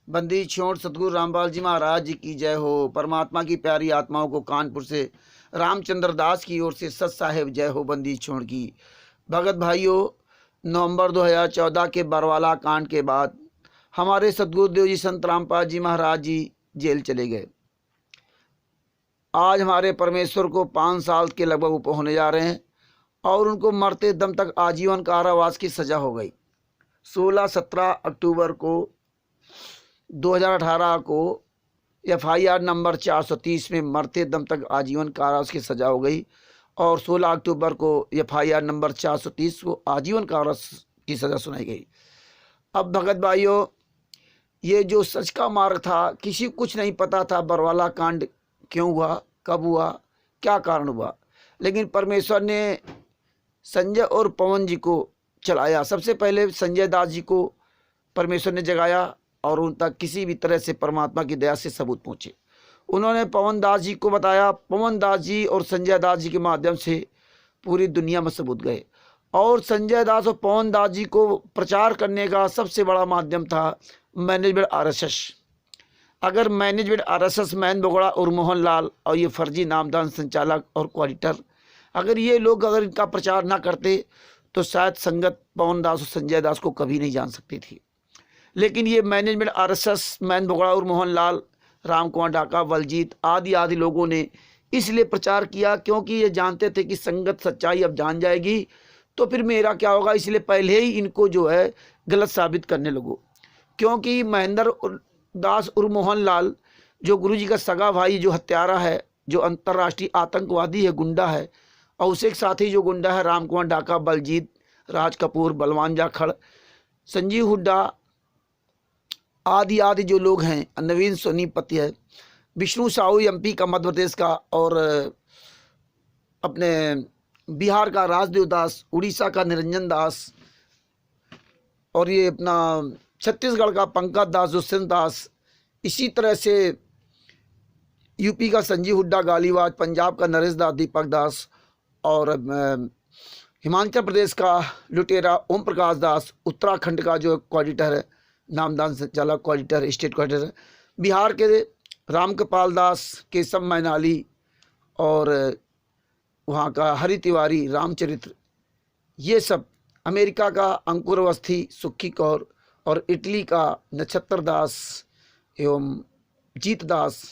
बंदी छोड़ सतगुरु रामपाल जी महाराज जी की जय हो। परमात्मा की प्यारी आत्माओं को कानपुर से रामचंद्र दास की ओर से सत साहेब जय हो। बंदी छोड़ की भगत भाइयों, नवंबर 2014 के बरवाला कांड के बाद हमारे सतगुरुदेव जी संत रामपाल जी महाराज जी जेल चले गए। आज हमारे परमेश्वर को 5 साल के लगभग होने जा रहे हैं और उनको मरते दम तक आजीवन कारावास की सजा हो गई। 16-17 अक्टूबर को 2018 को FIR नंबर 430 में मरते दम तक आजीवन कारावास की सजा हो गई और 16 अक्टूबर को FIR नंबर 430 को आजीवन कारावास की सजा सुनाई गई। अब भगत भाइयों, ये जो सच का मार्ग था, किसी कुछ नहीं पता था बरवाला कांड क्यों हुआ, कब हुआ, क्या कारण हुआ, लेकिन परमेश्वर ने संजय और पवन जी को चलाया। सबसे पहले संजय दास जी को परमेश्वर ने जगाया और उन तक किसी भी तरह से परमात्मा की दया से सबूत पहुँचे। उन्होंने पवन दास जी को बताया। पवन दास जी और संजय दास जी के माध्यम से पूरी दुनिया में सबूत गए और संजय दास और पवन दास जी को प्रचार करने का सबसे बड़ा माध्यम था मैनेजमेंट RSS। अगर मैनेजमेंट RSS, मैन बोगड़ा और मोहनलाल और ये फर्जी नामदान संचालक और ऑडिटर, अगर ये लोग अगर इनका प्रचार ना करते तो शायद संगत पवन दास और संजय दास को कभी नहीं जान सकती थी। लेकिन ये मैनेजमेंट RSS, मैन बोगड़ा और मोहनलाल, राम कुमार डाका, बलजीत आदि लोगों ने इसलिए प्रचार किया क्योंकि ये जानते थे कि संगत सच्चाई अब जान जाएगी तो फिर मेरा क्या होगा, इसलिए पहले ही इनको जो है गलत साबित करने लगो। क्योंकि महेंद्र दास और मोहनलाल जो गुरुजी का सगा भाई, जो हत्यारा है, जो अंतर्राष्ट्रीय आतंकवादी है, गुंडा है, और उसे एक साथी जो गुंडा है राम कुमार डाका, बलजीत, राज कपूर, बलवान जाखड़, संजीव हुड्डा आदि जो लोग हैं, नवीन सोनीपत है, विष्णु साहू MP का मध्य प्रदेश का, और अपने बिहार का राजदेव दास, उड़ीसा का निरंजन दास, और ये अपना छत्तीसगढ़ का पंकज दास, दुष्यंत दास, इसी तरह से UP का संजीव हुड्डा गालीवाज, पंजाब का नरेश दास, दीपक दास, और हिमाचल प्रदेश का लुटेरा ओम प्रकाश दास, उत्तराखंड का जो कोऑर्डिनेटर है, नामदान संचालक कोऑर्डिनेटर, स्टेट कोऑर्डिनेटर, बिहार के रामकृपाल दास, केशव मैनाली, और वहाँ का हरि तिवारी, रामचरित्र, ये सब, अमेरिका का अंकुर अवस्थी, सुक्खी कौर, और इटली का नक्षत्र दास एवं जीत दास,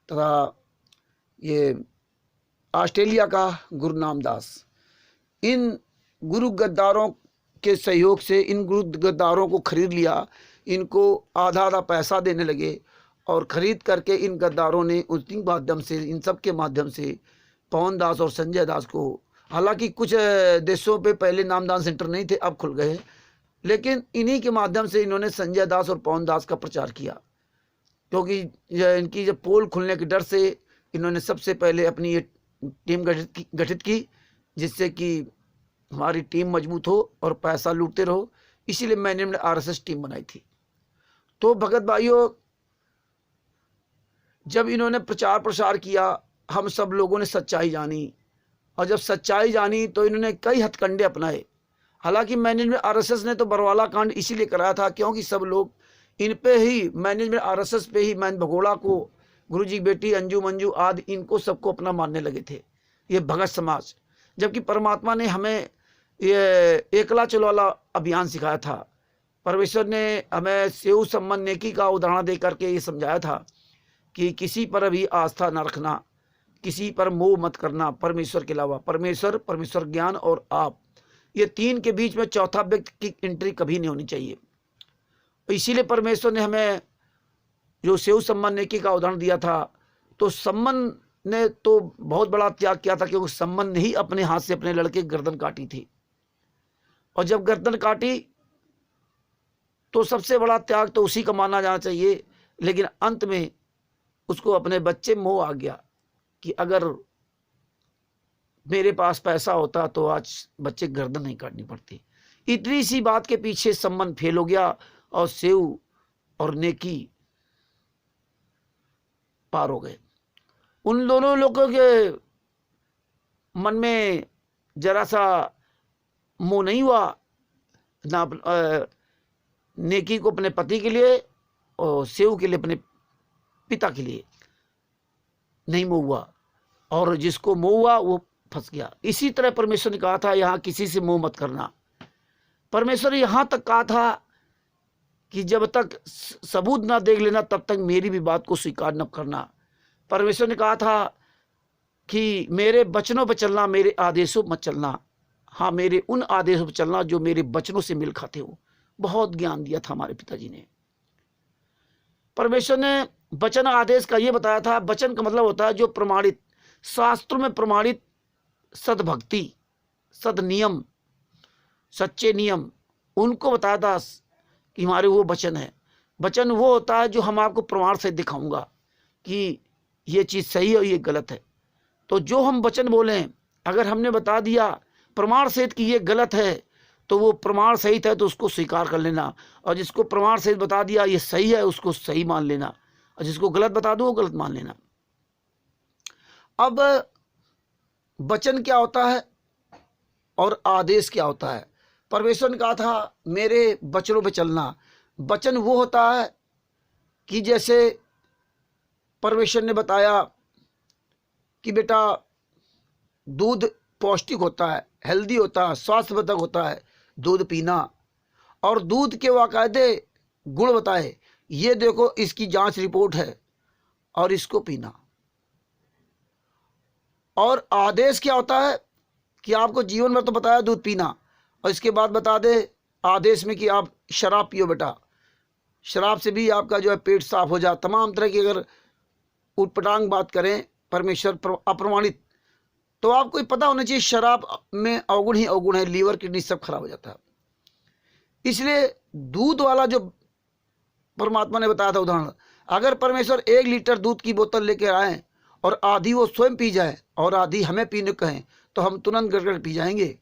तथा ये ऑस्ट्रेलिया का गुरुनाम दास, इन गुरु गद्दारों के सहयोग से इन गुरु गद्दारों को खरीद लिया। इनको आधा आधा पैसा देने लगे और ख़रीद करके इन गद्दारों ने उसी माध्यम से, इन सब के माध्यम से पवन दास और संजय दास को, हालांकि कुछ देशों पे पहले नामदान सेंटर नहीं थे, अब खुल गए, लेकिन इन्हीं के माध्यम से इन्होंने संजय दास और पवन दास का प्रचार किया। क्योंकि इनकी जब पोल खुलने के डर से इन्होंने सबसे पहले अपनी ये टीम गठित की, जिससे कि हमारी टीम मजबूत हो और पैसा लूटते रहो, इसीलिए मैंने RSS टीम बनाई थी। तो भगत भाइयों, जब इन्होंने प्रचार प्रसार किया, हम सब लोगों ने सच्चाई जानी, और जब सच्चाई जानी तो इन्होंने कई हथकंडे अपनाए। हालांकि मैनेजमेंट RSS ने तो बरवाला कांड इसीलिए कराया था क्योंकि सब लोग इन पे ही, मैनेजमेंट RSS पे ही, मैन भगोड़ा को, गुरुजी की बेटी अंजू मंजू आदि, इनको सबको अपना मानने लगे थे, ये भगत समाज। जबकि परमात्मा ने हमें ये एकला चलो वाला अभियान सिखाया था। परमेश्वर ने हमें सेव सम्मन नेकी का उदाहरण दे करके ये समझाया था कि किसी पर भी आस्था न रखना, किसी पर मोह मत करना परमेश्वर के अलावा। परमेश्वर ज्ञान और आप, ये तीन के बीच में चौथा व्यक्ति की एंट्री कभी नहीं होनी चाहिए। इसीलिए परमेश्वर ने हमें जो सेव सम्मन नेकी का उदाहरण दिया था, तो सम्मन ने तो बहुत बड़ा त्याग किया था, क्योंकि सम्मन ने ही अपने हाथ से अपने लड़के गर्दन काटी थी, और जब गर्दन काटी तो सबसे बड़ा त्याग तो उसी का माना जाना चाहिए। लेकिन अंत में उसको अपने बच्चे मोह आ गया कि अगर मेरे पास पैसा होता तो आज बच्चे गर्दन नहीं काटनी पड़ती। इतनी सी बात के पीछे सम्मान फेल हो गया और सेव और नेकी पार हो गए। उन दोनों लोगों के मन में जरा सा मोह नहीं हुआ ना नेकी को अपने पति के लिए सेव के लिए, अपने पिता के लिए नहीं मोह हुआ, और जिसको मोह हुआ वो फंस गया। इसी तरह परमेश्वर ने कहा था यहाँ किसी से मोह मत करना। परमेश्वर ने यहाँ तक कहा था कि जब तक सबूत ना देख लेना तब तक मेरी भी बात को स्वीकार न करना। परमेश्वर ने कहा था कि मेरे वचनों पर चलना, मेरे आदेशों मत चलना। हाँ, मेरे उन आदेशों पर चलना जो मेरे वचनों से मिल खाते हो। बहुत ज्ञान दिया था हमारे पिताजी ने। परमेश्वर ने वचन आदेश का ये बताया था। वचन का मतलब होता है जो प्रमाणित, शास्त्रों में प्रमाणित सद्भक्ति, सद नियम, सच्चे नियम, उनको बताया था कि हमारे वो वचन है। वचन वो होता है जो हम आपको प्रमाण से दिखाऊंगा कि ये चीज़ सही है और ये गलत है। तो जो हम वचन बोलें, अगर हमने बता दिया प्रमाण सहित कि ये गलत है, तो वो प्रमाण सहित है तो उसको स्वीकार कर लेना, और जिसको प्रमाण सहित बता दिया ये सही है उसको सही मान लेना, और जिसको गलत बता दो वो गलत मान लेना। अब वचन क्या होता है और आदेश क्या होता है? परमेश्वर ने कहा था मेरे वचनों पे चलना। वचन वो होता है कि जैसे परमेश्वर ने बताया कि बेटा दूध पौष्टिक होता है, हेल्दी होता है, स्वास्थ्यवर्धक होता है दूध पीना, और दूध के बाकायदे गुण बताए, ये देखो इसकी जांच रिपोर्ट है और इसको पीना। और आदेश क्या होता है कि आपको जीवन भर तो बताया दूध पीना, और इसके बाद बता दे आदेश में कि आप शराब पियो बेटा, शराब से भी आपका जो है पेट साफ हो जा। तमाम तरह की अगर उटपटांग बात करें परमेश्वर अप्रमाणित, तो आपको ये पता होना चाहिए शराब में अवगुण ही अवगुण है, लीवर किडनी सब खराब हो जाता है। इसलिए दूध वाला जो परमात्मा ने बताया था उदाहरण, अगर परमेश्वर 1 लीटर दूध की बोतल लेकर आए और आधी वो स्वयं पी जाए और आधी हमें पीने कहें, तो हम तुरंत गड़गड़ पी जाएंगे।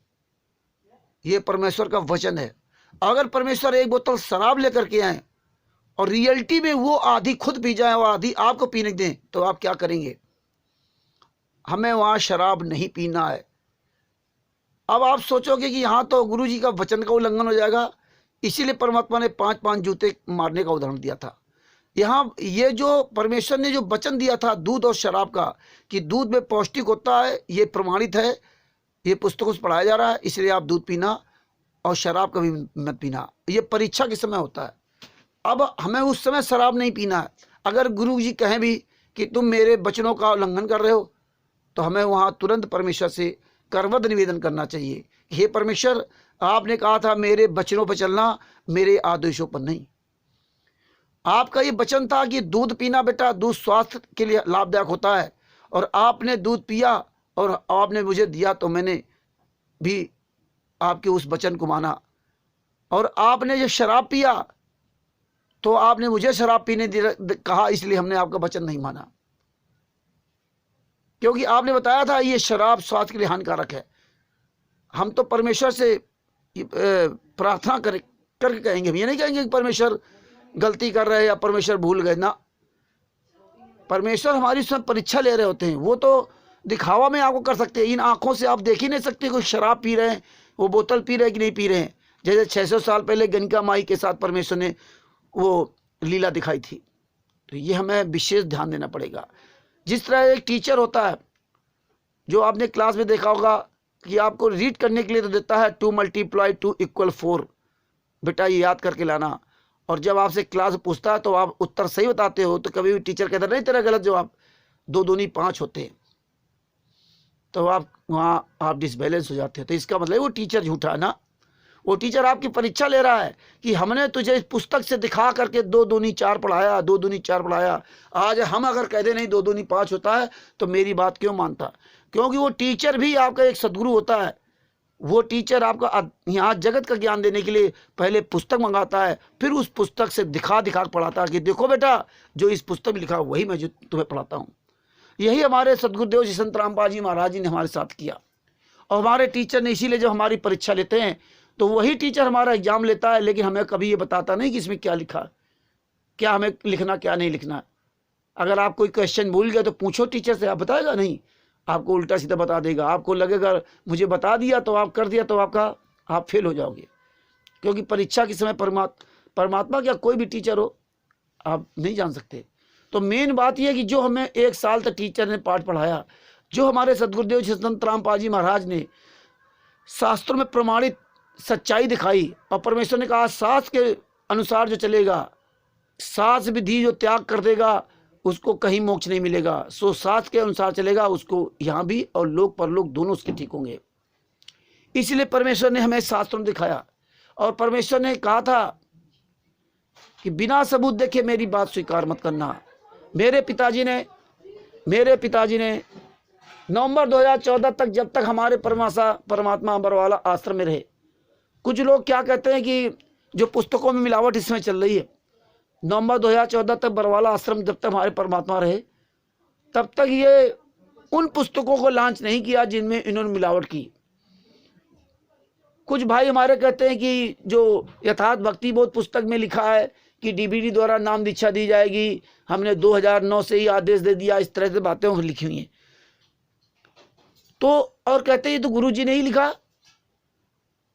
ये परमेश्वर का वचन है। अगर परमेश्वर 1 बोतल शराब लेकर के आए और रियलिटी में वो आधी खुद पी जाए और आधी आपको पीने दें, तो आप क्या करेंगे? हमें वहां शराब नहीं पीना है। अब आप सोचोगे कि यहाँ तो गुरु जी का वचन का उल्लंघन हो जाएगा, इसीलिए परमात्मा ने 5-5 जूते मारने का उदाहरण दिया था। यहाँ ये जो परमेश्वर ने जो वचन दिया था दूध और शराब का, कि दूध में पौष्टिक होता है, ये प्रमाणित है, ये पुस्तकों से पढ़ाया जा रहा है, इसलिए आप दूध पीना और शराब कभी मत पीना। ये परीक्षा के समय होता है। अब हमें उस समय शराब नहीं पीना है। अगर गुरु जी कहें भी कि तुम मेरे वचनों का उल्लंघन कर रहे हो, तो हमें वहाँ तुरंत परमेश्वर से करवद निवेदन करना चाहिए, हे परमेश्वर आपने कहा था मेरे वचनों पर चलना, मेरे आदेशों पर नहीं। आपका ये वचन था कि दूध पीना बेटा, दूध स्वास्थ्य के लिए लाभदायक होता है, और आपने दूध पिया और आपने मुझे दिया, तो मैंने भी आपके उस वचन को माना। और आपने जो शराब पिया तो आपने मुझे शराब पीने कहा, इसलिए हमने आपका वचन नहीं माना, क्योंकि आपने बताया था ये शराब स्वास्थ्य के लिए हानिकारक है। हम तो परमेश्वर से प्रार्थना करके कहेंगे, ये नहीं कहेंगे कि परमेश्वर गलती कर रहे हैं या परमेश्वर भूल गए ना। परमेश्वर हमारी सब परीक्षा ले रहे होते हैं। वो तो दिखावा में आपको कर सकते हैं, इन आंखों से आप देख ही नहीं सकते कोई शराब पी रहे हैं, वो बोतल पी रहे हैं कि नहीं पी रहे हैं। जैसे 600 साल पहले गणिका माई के साथ परमेश्वर ने वो लीला दिखाई थी। तो ये हमें विशेष ध्यान देना पड़ेगा। जिस तरह एक टीचर होता है, जो आपने क्लास में देखा होगा कि आपको रीड करने के लिए तो देता है 2 × 2 = 4, बेटा ये याद करके लाना। और जब आपसे क्लास पूछता है तो आप उत्तर सही बताते हो, तो कभी भी टीचर कहता नहीं तेरा गलत जवाब, 2 दूनी 5 होते हैं, तो आप वहाँ आप डिसबैलेंस हो जाते हैं। तो इसका मतलब वो टीचर झूठा है ना। वो टीचर आपकी परीक्षा ले रहा है कि हमने तुझे इस पुस्तक से दिखा करके 2 दूनी 4 पढ़ाया, 2 दूनी 4 पढ़ाया। आज हम अगर कह दे नहीं 2 दूनी 5 होता है, तो मेरी बात क्यों मानता? क्योंकि वो टीचर भी आपका एक सदगुरु होता है। वो टीचर आपका यहाँ जगत का ज्ञान देने के लिए पहले पुस्तक मंगाता है, फिर उस पुस्तक से दिखा पढ़ाता है कि देखो बेटा जो इस पुस्तक में लिखा वही मैं जो तुम्हें पढ़ाता हूँ। यही हमारे सदगुरुदेव जी संत रामपाल जी महाराज जी ने हमारे साथ किया। और हमारे टीचर ने इसीलिए जब हमारी परीक्षा लेते हैं तो वही टीचर हमारा एग्जाम लेता है, लेकिन हमें कभी ये बताता नहीं कि इसमें क्या लिखा, क्या हमें लिखना क्या नहीं लिखना। अगर आप कोई क्वेश्चन भूल गए तो पूछो टीचर से, आप बताएगा नहीं, आपको उल्टा सीधा बता देगा। आपको लगेगा मुझे बता दिया तो आप कर दिया तो आप फेल हो जाओगे। क्योंकि परीक्षा के समय परमात्मा क्या कोई भी टीचर हो, आप नहीं जान सकते। तो मेन बात यह कि जो हमें 1 साल तक टीचर ने पाठ पढ़ाया, जो हमारे सदगुरुदेव श्री संत रामपाल जी महाराज ने शास्त्रों में प्रमाणित सच्चाई दिखाई, और परमेश्वर ने कहा सास के अनुसार जो चलेगा, सास विधि जो त्याग कर देगा उसको कहीं मोक्ष नहीं मिलेगा, सो सास के अनुसार चलेगा उसको यहाँ भी और लोक परलोक दोनों उसके ठीक होंगे। इसलिए परमेश्वर ने हमें शास्त्रों में दिखाया, और परमेश्वर ने कहा था कि बिना सबूत देखे मेरी बात स्वीकार मत करना। मेरे पिताजी ने नवंबर 2014 तक, जब तक हमारे परमात्मा बरवाला आश्रम में रहे, कुछ लोग क्या कहते हैं कि जो पुस्तकों में मिलावट इसमें चल रही है, नवंबर 2014 तक बरवाला आश्रम जब तक हमारे परमात्मा रहे, तब तक ये उन पुस्तकों को लॉन्च नहीं किया जिनमें इन्होंने मिलावट की। कुछ भाई हमारे कहते हैं कि जो यथार्थ भक्ति बोध पुस्तक में लिखा है कि डीबीडी द्वारा नाम दीक्षा दी जाएगी, हमने 2009 से ही आदेश दे दिया, इस तरह से बातें लिखी हुई हैं। तो और कहते हैं ये तो गुरुजी ने ही लिखा।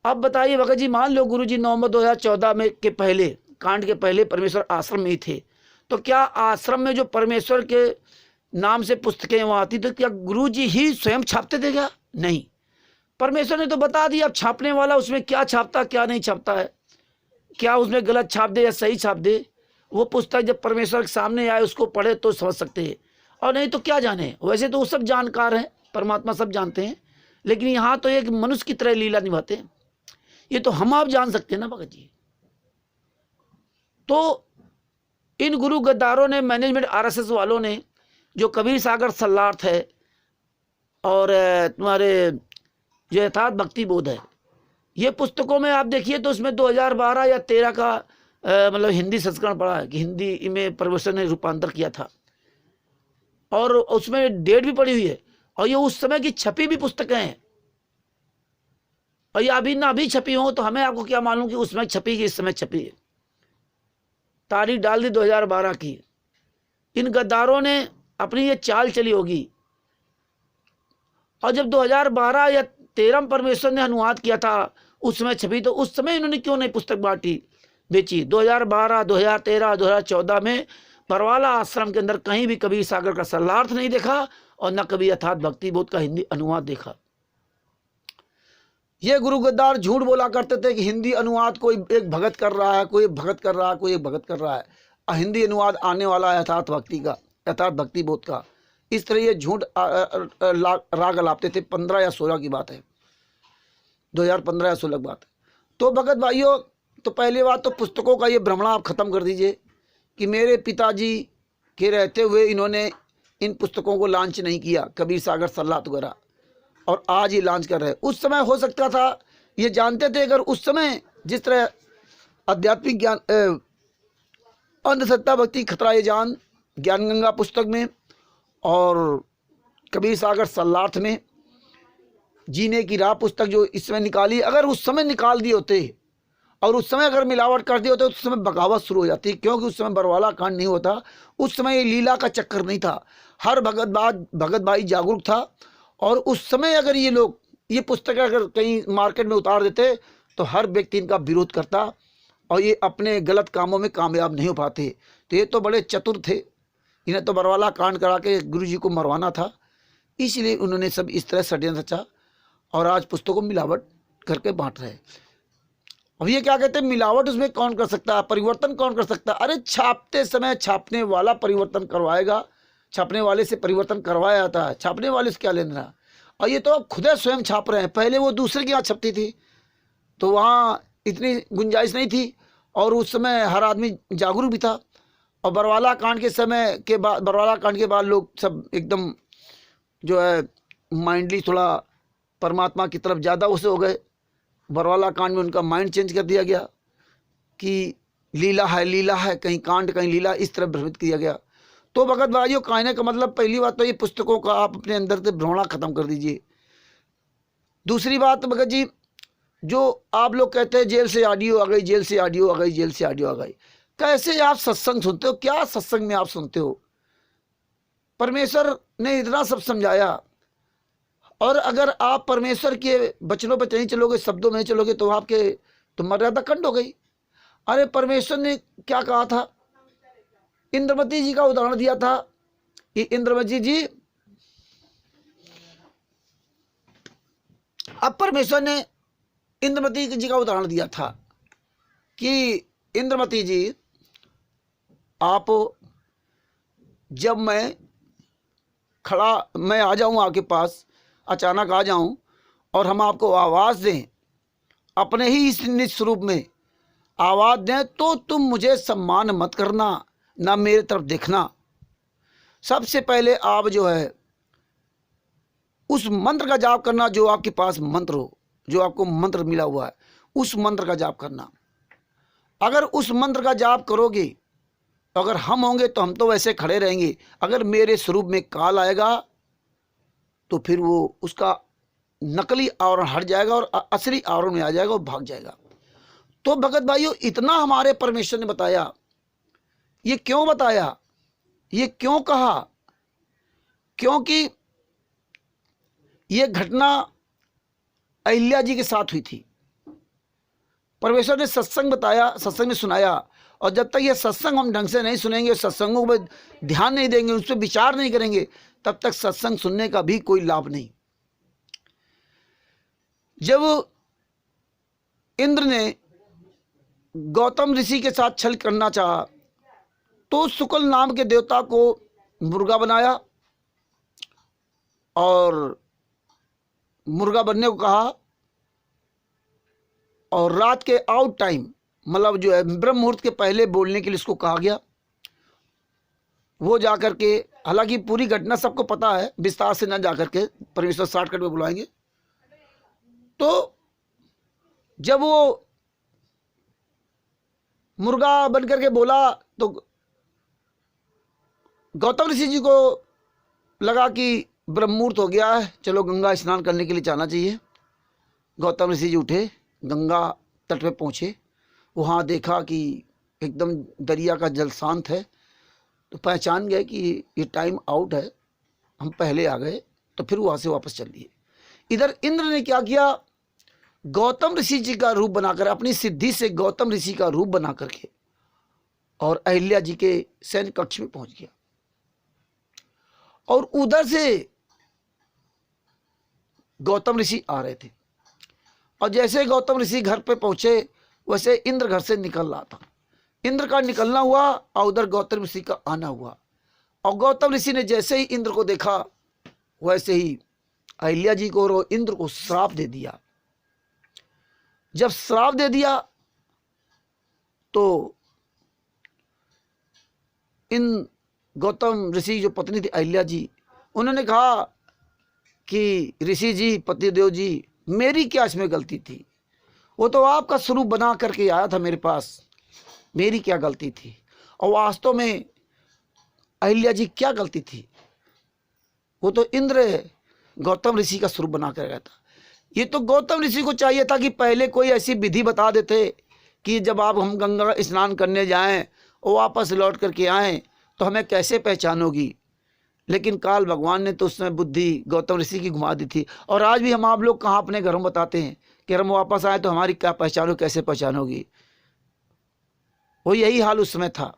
अब बताइए भगत जी, मान लो गुरुजी नवंबर 2014 में के पहले, कांड के पहले परमेश्वर आश्रम में ही थे, तो क्या आश्रम में जो परमेश्वर के नाम से पुस्तकें वहाँ आती तो क्या गुरुजी ही स्वयं छापते थे क्या? नहीं, परमेश्वर ने तो बता दिया। अब छापने वाला उसमें क्या छापता क्या नहीं छापता है, क्या उसमें गलत छाप दे या सही छाप दे, वो पुस्तक जब परमेश्वर के सामने आए उसको पढ़े तो समझ सकते हैं, और नहीं तो क्या जाने। वैसे तो वो सब जानकार हैं, परमात्मा सब जानते हैं, लेकिन यहाँ तो एक मनुष्य की तरह लीला निभाते हैं। ये तो हम आप जान सकते हैं ना भगत जी। तो इन गुरु गद्दारों ने, मैनेजमेंट आरएसएस वालों ने, जो कबीर सागर सल्लार्थ है और तुम्हारे जो यथार्थ भक्ति बोध है, ये पुस्तकों में आप देखिए तो उसमें 2012 या 13 का मतलब हिंदी संस्करण पड़ा है कि हिंदी में परमेश्वर ने रूपांतर किया था, और उसमें डेट भी पड़ी हुई है, और ये उस समय की छपी भी पुस्तकें हैं, और ये अभी ना अभी छपी हो तो हमें आपको क्या मालूम कि उसमें छपी कि इस समय छपी है। तारीख डाल दी 2012 की। इन गद्दारों ने अपनी ये चाल चली होगी, और जब 2012 या 13 में परमेश्वर ने अनुवाद किया था उस समय छपी, तो उस समय इन्होंने क्यों नहीं पुस्तक बेची? 2012, 2013, 2014 में बरवाला आश्रम के अंदर कहीं भी कबीर सागर का सल्लार्थ नहीं देखा, और न कभी यथार्थ भक्ति बोध का हिंदी अनुवाद देखा। ये गुरु गद्दार झूठ बोला करते थे कि हिंदी अनुवाद कोई एक भगत कर रहा है, कोई भगत कर रहा है, कोई एक भगत कर रहा है, हिंदी अनुवाद आने वाला है यथार्थ भक्ति का, यथार्थ भक्ति बोध का। इस तरह ये झूठ राग अलापते थे। 15 या 16 की बात है, 2015 या 16 की बात है। तो भगत भाइयों, तो पहली बात तो पुस्तकों का ये भ्रमण आप ख़त्म कर दीजिए कि मेरे पिताजी के रहते हुए इन्होंने इन पुस्तकों को लॉन्च नहीं किया, कबीर सागर सल्लात वगैरह, और आज ही लॉन्च कर रहे हैं। उस समय हो सकता था, ये जानते थे, अगर उस समय जिस तरह आध्यात्मिक ज्ञान अंधश्रद्धा भक्ति खतरा ये जान ज्ञान गंगा पुस्तक में और कबीर सागर सल्लार्थ में, जीने की राह पुस्तक जो इस समय निकाली, अगर उस समय निकाल दिए होते और उस समय अगर मिलावट कर दिए होते तो उस समय बगावत शुरू हो जाती, क्योंकि उस समय बरवाला कांड नहीं होता, उस समय ये लीला का चक्कर नहीं था, हर भगत भाई जागरूक था। और उस समय अगर ये लोग ये पुस्तक अगर कहीं मार्केट में उतार देते तो हर व्यक्ति इनका विरोध करता और ये अपने गलत कामों में कामयाब नहीं हो पाते। तो ये तो बड़े चतुर थे, इन्हें तो बरवाला कांड करा के गुरु जी को मरवाना था, इसलिए उन्होंने सब इस तरह षड्यंत्र रचा और आज पुस्तकों में मिलावट करके बांट रहे। अब ये क्या कहते हैं, मिलावट उसमें कौन कर सकता है, परिवर्तन कौन कर सकता है? अरे छापते समय छापने वाला परिवर्तन करवाएगा, छापने वाले से परिवर्तन करवाया जाता है, छापने वाले से क्या लेना। और ये तो अब खुद स्वयं छाप रहे हैं, पहले वो दूसरे के यहाँ छपती थी तो वहाँ इतनी गुंजाइश नहीं थी और उस समय हर आदमी जागरूक भी था। और बरवाला कांड के बाद लोग सब एकदम जो है माइंडली थोड़ा परमात्मा की तरफ ज़्यादा उसे हो गए। बरवाला कांड में उनका माइंड चेंज कर दिया गया कि लीला है, कहीं कांड कहीं लीला, इस तरह भ्रमित किया गया। तो भगत भाइयों, कहने का मतलब पहली बात तो ये पुस्तकों का आप अपने अंदर से भ्रमणा खत्म कर दीजिए। दूसरी बात भगत जी, जो आप लोग कहते हैं जेल से ऑडियो आ गई, जेल से ऑडियो आ गई, जेल से ऑडियो आ गई, कैसे आप सत्संग सुनते हो? क्या सत्संग में आप सुनते हो? परमेश्वर ने इतना सब समझाया और अगर आप परमेश्वर के वचनों पर नहीं चलोगे, शब्दों में नहीं चलोगे तो आपके तो मर्यादा खंड हो गई। अरे परमेश्वर ने क्या कहा था इंद्रमती जी का उदाहरण दिया था कि इंद्रमती जी, अब परमेश्वर ने इंद्रमती जी का उदाहरण दिया था कि इंद्रमती जी, आप जब मैं आ जाऊं आपके पास, अचानक आ जाऊं और हम आपको आवाज़ दें, अपने ही इस निज स्वरूप में आवाज़ दें, तो तुम मुझे सम्मान मत करना, ना मेरे तरफ देखना। सबसे पहले आप जो है उस मंत्र का जाप करना, जो आपके पास मंत्र हो, जो आपको मंत्र मिला हुआ है, उस मंत्र का जाप करना। अगर उस मंत्र का जाप करोगे तो अगर हम होंगे तो हम तो वैसे खड़े रहेंगे, अगर मेरे स्वरूप में काल आएगा तो फिर वो उसका नकली आवरण हट जाएगा और असली आवरण में आ जाएगा और भाग जाएगा। तो भगत भाइयों, इतना हमारे परमेश्वर ने बताया। ये क्यों बताया, ये क्यों कहा? क्योंकि ये घटना अहिल्या जी के साथ हुई थी। परमेश्वर ने सत्संग बताया, सत्संग में सुनाया, और जब तक ये सत्संग हम ढंग से नहीं सुनेंगे, सत्संगों पर ध्यान नहीं देंगे, उस पर विचार नहीं करेंगे, तब तक सत्संग सुनने का भी कोई लाभ नहीं। जब इंद्र ने गौतम ऋषि के साथ छल करना चाहा तो शुक्ल नाम के देवता को मुर्गा बनाया और मुर्गा बनने को कहा, और रात के आउट टाइम, मतलब जो है ब्रह्म मुहूर्त के पहले बोलने के लिए इसको कहा गया। वो जाकर के, हालांकि पूरी घटना सबको पता है, विस्तार से ना जाकर के परमेश्वर शॉर्टकट में बुलाएंगे। तो जब वो मुर्गा बन करके बोला तो गौतम ऋषि जी को लगा कि ब्रह्म मुहूर्त हो गया है, चलो गंगा स्नान करने के लिए जाना चाहिए। गौतम ऋषि जी उठे, गंगा तट पे पहुँचे। वहाँ देखा कि एकदम दरिया का जल शांत है, तो पहचान गए कि ये टाइम आउट है, हम पहले आ गए, तो फिर वहाँ से वापस चल दिए। इधर इंद्र ने क्या किया, गौतम ऋषि जी का रूप बनाकर, अपनी सिद्धि से गौतम ऋषि का रूप बना करके और अहिल्या जी के सैन्य कक्ष में पहुंच गया। और उधर से गौतम ऋषि आ रहे थे, और जैसे गौतम ऋषि घर पे पहुंचे वैसे इंद्र घर से निकल रहा था। इंद्र का निकलना हुआ और उधर गौतम ऋषि का आना हुआ, और गौतम ऋषि ने जैसे ही इंद्र को देखा वैसे ही अहिल्या जी को और इंद्र को श्राप दे दिया। जब श्राप दे दिया तो इन गौतम ऋषि जो पत्नी थी अहिल्या जी, उन्होंने कहा कि ऋषि जी, पतिदेव जी, मेरी क्या इसमें गलती थी? वो तो आपका स्वरूप बना करके आया था मेरे पास, मेरी क्या गलती थी? और वास्तव में अहिल्या जी क्या गलती थी? वो तो इंद्र गौतम ऋषि का स्वरूप बना कर गया था। ये तो गौतम ऋषि को चाहिए था कि पहले कोई ऐसी विधि बता देते कि जब आप हम गंगा स्नान करने जाएं और वापस लौट करके आएं तो हमें कैसे पहचानोगी। लेकिन काल भगवान ने तो उसमें बुद्धि गौतम ऋषि की घुमा दी थी। और आज भी हम आप लोग कहाँ अपने घरों में बताते हैं कि हम वापस आए तो हमारी क्या पहचानो, कैसे पहचानोगी। वो यही हाल उस समय था।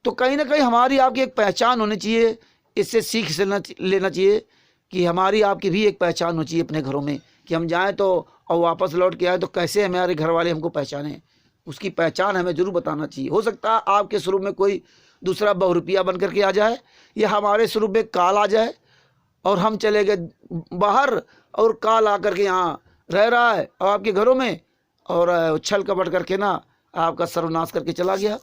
तो कहीं ना कहीं हमारी आपकी एक पहचान होनी चाहिए, इससे सीख लेना चाहिए कि हमारी आपकी भी एक पहचान होनी चाहिए अपने घरों में, कि हम जाएं तो और वापस लौट के आए तो कैसे हमारे घर वाले हमको पहचानें, उसकी पहचान हमें जरूर बताना चाहिए। हो सकता है आपके स्वरूप में कोई दूसरा बहुरूपिया बन करके आ जाए, या हमारे स्वरूप में काल आ जाए और हम चले गए बाहर और काल आकर के यहाँ रह रहा है और आपके घरों में, और छल कपट करके ना आपका सर्वनाश करके चला गया।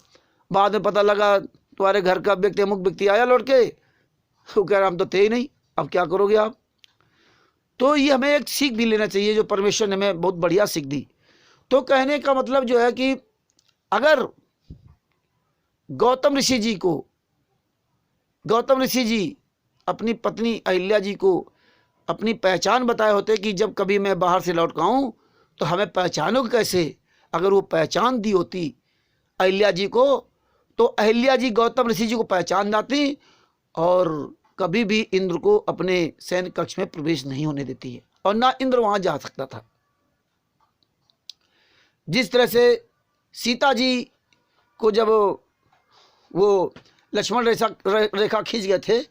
बाद में पता लगा तुम्हारे घर का व्यक्ति, अमुक व्यक्ति आया लौट के, वो कह रहा हम तो थे ही नहीं, अब क्या करोगे आप। तो ये हमें एक सीख भी लेना चाहिए जो परमेश्वर ने हमें बहुत बढ़िया सीख दी। तो कहने का मतलब जो है कि अगर गौतम ऋषि जी अपनी पत्नी अहिल्या जी को अपनी पहचान बताए होते कि जब कभी मैं बाहर से लौट कर आऊँ तो हमें पहचानोगे कैसे, अगर वो पहचान दी होती अहिल्या जी को तो अहिल्या जी गौतम ऋषि जी को पहचान जाती और कभी भी इंद्र को अपने सैन्य कक्ष में प्रवेश नहीं होने देती है, और ना इंद्र वहां जा सकता था। जिस तरह से सीता जी को जब वो लक्ष्मण रेखा खींच गए थे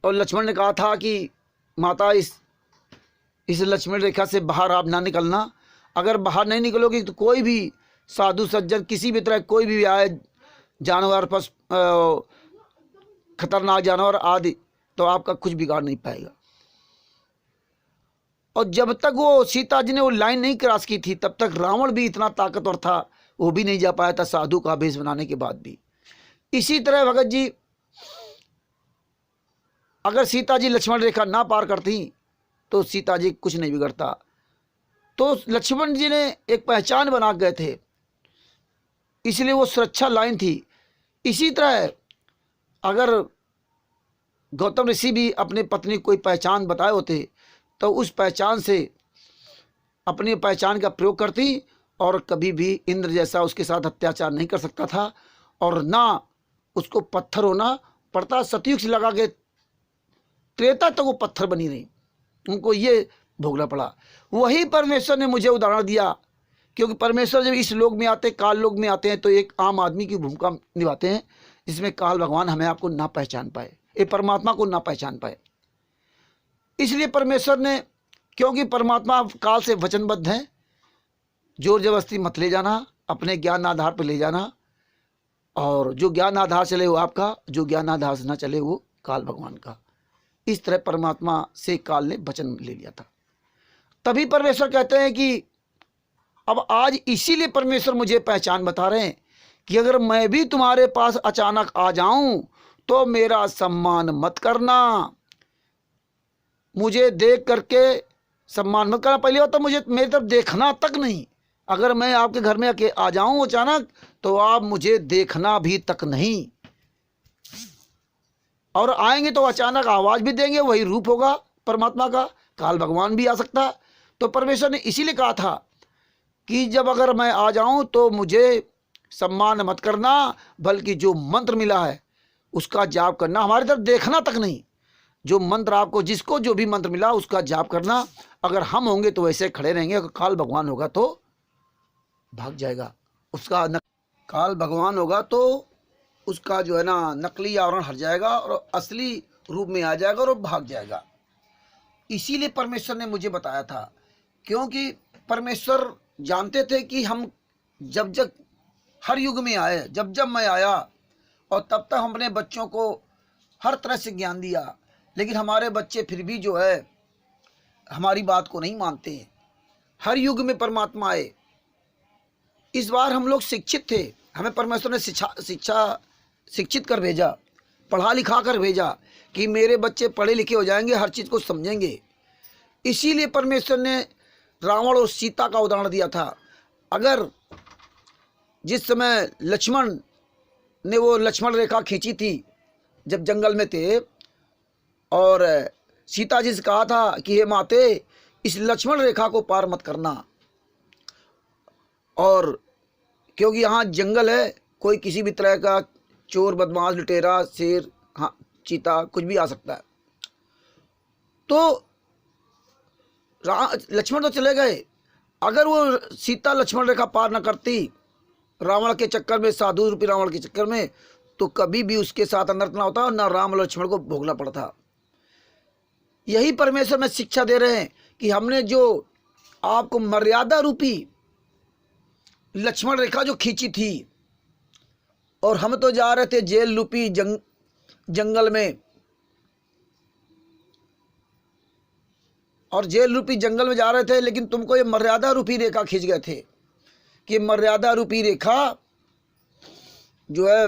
और लक्ष्मण ने कहा था कि माता इस लक्ष्मण रेखा से बाहर आप ना निकलना, अगर बाहर नहीं निकलोगी तो कोई भी साधु सज्जन किसी भी तरह कोई भी आए जानवर खतरनाक जानवर आदि तो आपका कुछ बिगाड़ नहीं पाएगा। और जब तक वो सीता जी ने वो लाइन नहीं क्रॉस की थी तब तक रावण भी इतना ताकतवर था, वो भी नहीं जा पाया था साधु का भेष बनाने के बाद भी। इसी तरह भगत जी अगर सीता जी लक्ष्मण रेखा ना पार करती तो सीता जी कुछ नहीं बिगड़ता। तो लक्ष्मण जी ने एक पहचान बना गए थे, इसलिए वो सुरक्षा लाइन थी। इसी तरह अगर गौतम ऋषि भी अपने पत्नी कोई पहचान बताए होते तो उस पहचान से अपनी पहचान का प्रयोग करती और कभी भी इंद्र जैसा उसके साथ अत्याचार नहीं कर सकता था और ना उसको पत्थर होना पड़ता। सतयुग से लगा के त्रेता तक वो पत्थर बनी रही, उनको ये भोगना पड़ा। वही परमेश्वर ने मुझे उदाहरण दिया, क्योंकि परमेश्वर जब इस लोक में आते काल लोक में आते हैं तो एक आम आदमी की भूमिका निभाते हैं, जिसमें काल भगवान हमें आपको ना पहचान पाए, ये परमात्मा को ना पहचान पाए। इसलिए परमेश्वर ने, क्योंकि परमात्मा काल से वचनबद्ध है, जोर जबरदस्ती मत ले जाना, अपने ज्ञान आधार पर ले जाना, और जो ज्ञान आधार चले वो आपका, जो ज्ञान आधार से ना चले वो काल भगवान का। इस तरह परमात्मा से काल ने वचन ले लिया था। तभी परमेश्वर कहते हैं कि अब आज इसीलिए परमेश्वर मुझे पहचान बता रहे हैं कि अगर मैं भी तुम्हारे पास अचानक आ जाऊं तो मेरा सम्मान मत करना, मुझे देख करके सम्मान मत करना। पहली बात तो मुझे मेरी तरफ देखना तक नहीं, अगर मैं आपके घर में आ जाऊं अचानक तो आप मुझे देखना भी तक नहीं, और आएंगे तो अचानक आवाज भी देंगे, वही रूप होगा परमात्मा का, काल भगवान भी आ सकता है। तो परमेश्वर ने इसीलिए कहा था कि जब अगर मैं आ जाऊं तो मुझे सम्मान मत करना, बल्कि जो मंत्र मिला है उसका जाप करना, हमारी तरफ देखना तक नहीं। जो मंत्र आपको, जिसको जो भी मंत्र मिला उसका जाप करना। अगर हम होंगे तो वैसे खड़े रहेंगे, अगर काल भगवान होगा तो भाग जाएगा, उसका काल भगवान होगा तो उसका जो है ना नकली आवरण हट जाएगा और असली रूप में आ जाएगा और वो भाग जाएगा। इसीलिए परमेश्वर ने मुझे बताया था, क्योंकि परमेश्वर जानते थे कि हम जब जब हर युग में आए, जब जब मैं आया और तब तक हम अपने बच्चों को हर तरह से ज्ञान दिया, लेकिन हमारे बच्चे फिर भी जो है हमारी बात को नहीं मानते हैं। हर युग में परमात्मा आए, इस बार हम लोग शिक्षित थे, हमें परमेश्वर ने शिक्षित कर भेजा, पढ़ा लिखा कर भेजा कि मेरे बच्चे पढ़े लिखे हो जाएंगे, हर चीज़ को समझेंगे। इसीलिए परमेश्वर ने रावण और सीता का उदाहरण दिया था। अगर जिस समय लक्ष्मण ने वो लक्ष्मण रेखा खींची थी जब जंगल में थे, और सीता जी से कहा था कि हे माते इस लक्ष्मण रेखा को पार मत करना, और क्योंकि यहाँ जंगल है, कोई किसी भी तरह का चोर बदमाश लुटेरा शेर हाँ चीता कुछ भी आ सकता है। तो लक्ष्मण तो चले गए, अगर वो सीता लक्ष्मण रेखा पार न करती रावण के चक्कर में, साधु रूपी रावण के चक्कर में, तो कभी भी उसके साथ अनर्थ ना होता और ना राम लक्ष्मण को भोगना पड़ता। यही परमेश्वर में शिक्षा दे रहे हैं कि हमने जो आपको मर्यादा रूपी लक्ष्मण रेखा जो खींची थी, और हम तो जा रहे थे जेल रूपी जंगल में, और जेल रूपी जंगल में जा रहे थे, लेकिन तुमको ये मर्यादा रूपी रेखा खींच गए थे कि मर्यादा रूपी रेखा जो है,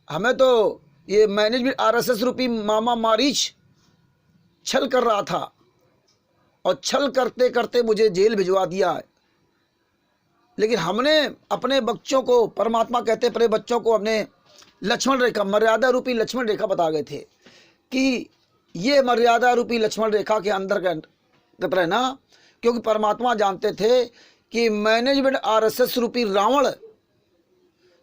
हमें तो ये मैनेजमेंट आरएसएस रूपी मामा मारीच छल कर रहा था, और छल करते करते मुझे जेल भिजवा दिया। लेकिन हमने अपने बच्चों को, परमात्मा कहते अपने बच्चों को अपने लक्ष्मण रेखा, मर्यादा रूपी लक्ष्मण रेखा बता गए थे कि ये मर्यादा रूपी लक्ष्मण रेखा के अंदर रहना, क्योंकि परमात्मा जानते थे कि मैनेजमेंट आरएसएस रूपी रावण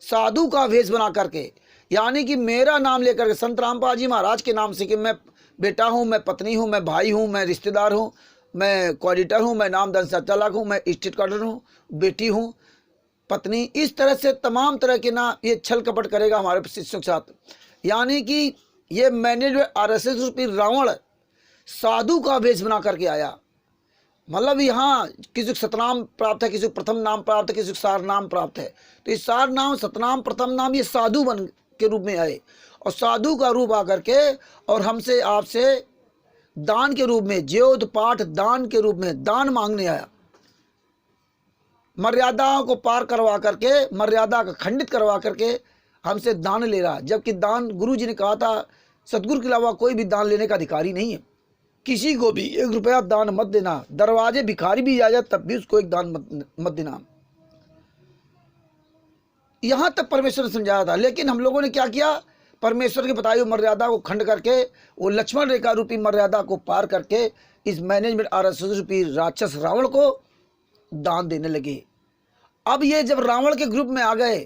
साधु का वेश बना करके, यानी कि मेरा नाम लेकर के संत रामपाल जी महाराज के नाम से कि मैं बेटा हूँ, मैं पत्नी हूँ, मैं भाई हूँ, मैं रिश्तेदार हूँ, मैं कोऑर्डिनेटर हूँ, मैं नामदान संचालक हूँ, मैं स्टेट कोऑर्डिनेटर हूँ, बेटी हूँ, पत्नी, इस तरह से तमाम तरह के ना ये छल कपट करेगा हमारे शिष्यों के साथ। यानी कि ये मैनेजमेंट आरएसएस रूपी रावण साधु का वेश बना करके आया। मतलब यहाँ किसी को सतनाम प्राप्त है, किसी को प्रथम नाम प्राप्त है, किसी को सार नाम प्राप्त है। तो इस सार नाम, सतनाम, प्रथम नाम ये साधु बन के रूप में आए और साधु का रूप आकर के और हमसे आपसे दान के रूप में, ज्योत पाठ दान के रूप में दान मांगने आया। मर्यादाओं को पार करवा करके, मर्यादा का खंडित करवा करके हमसे दान ले रहा। जबकि दान, गुरु जी ने कहा था सतगुरु के अलावा कोई भी दान लेने का अधिकारी नहीं है। किसी को भी 1 रुपया दान मत देना। दरवाजे भिखारी भी आ जाए तब भी उसको एक दान मत देना। यहां तक परमेश्वर ने समझाया था। लेकिन हम लोगों ने क्या किया, परमेश्वर की बताई हुई मर्यादा को खंड करके, वो लक्ष्मण रेखा रूपी मर्यादा को पार करके इस मैनेजमेंट आरएसएस रूपी राक्षस रावण को दान देने लगे। अब ये जब रावण के ग्रुप में आ गए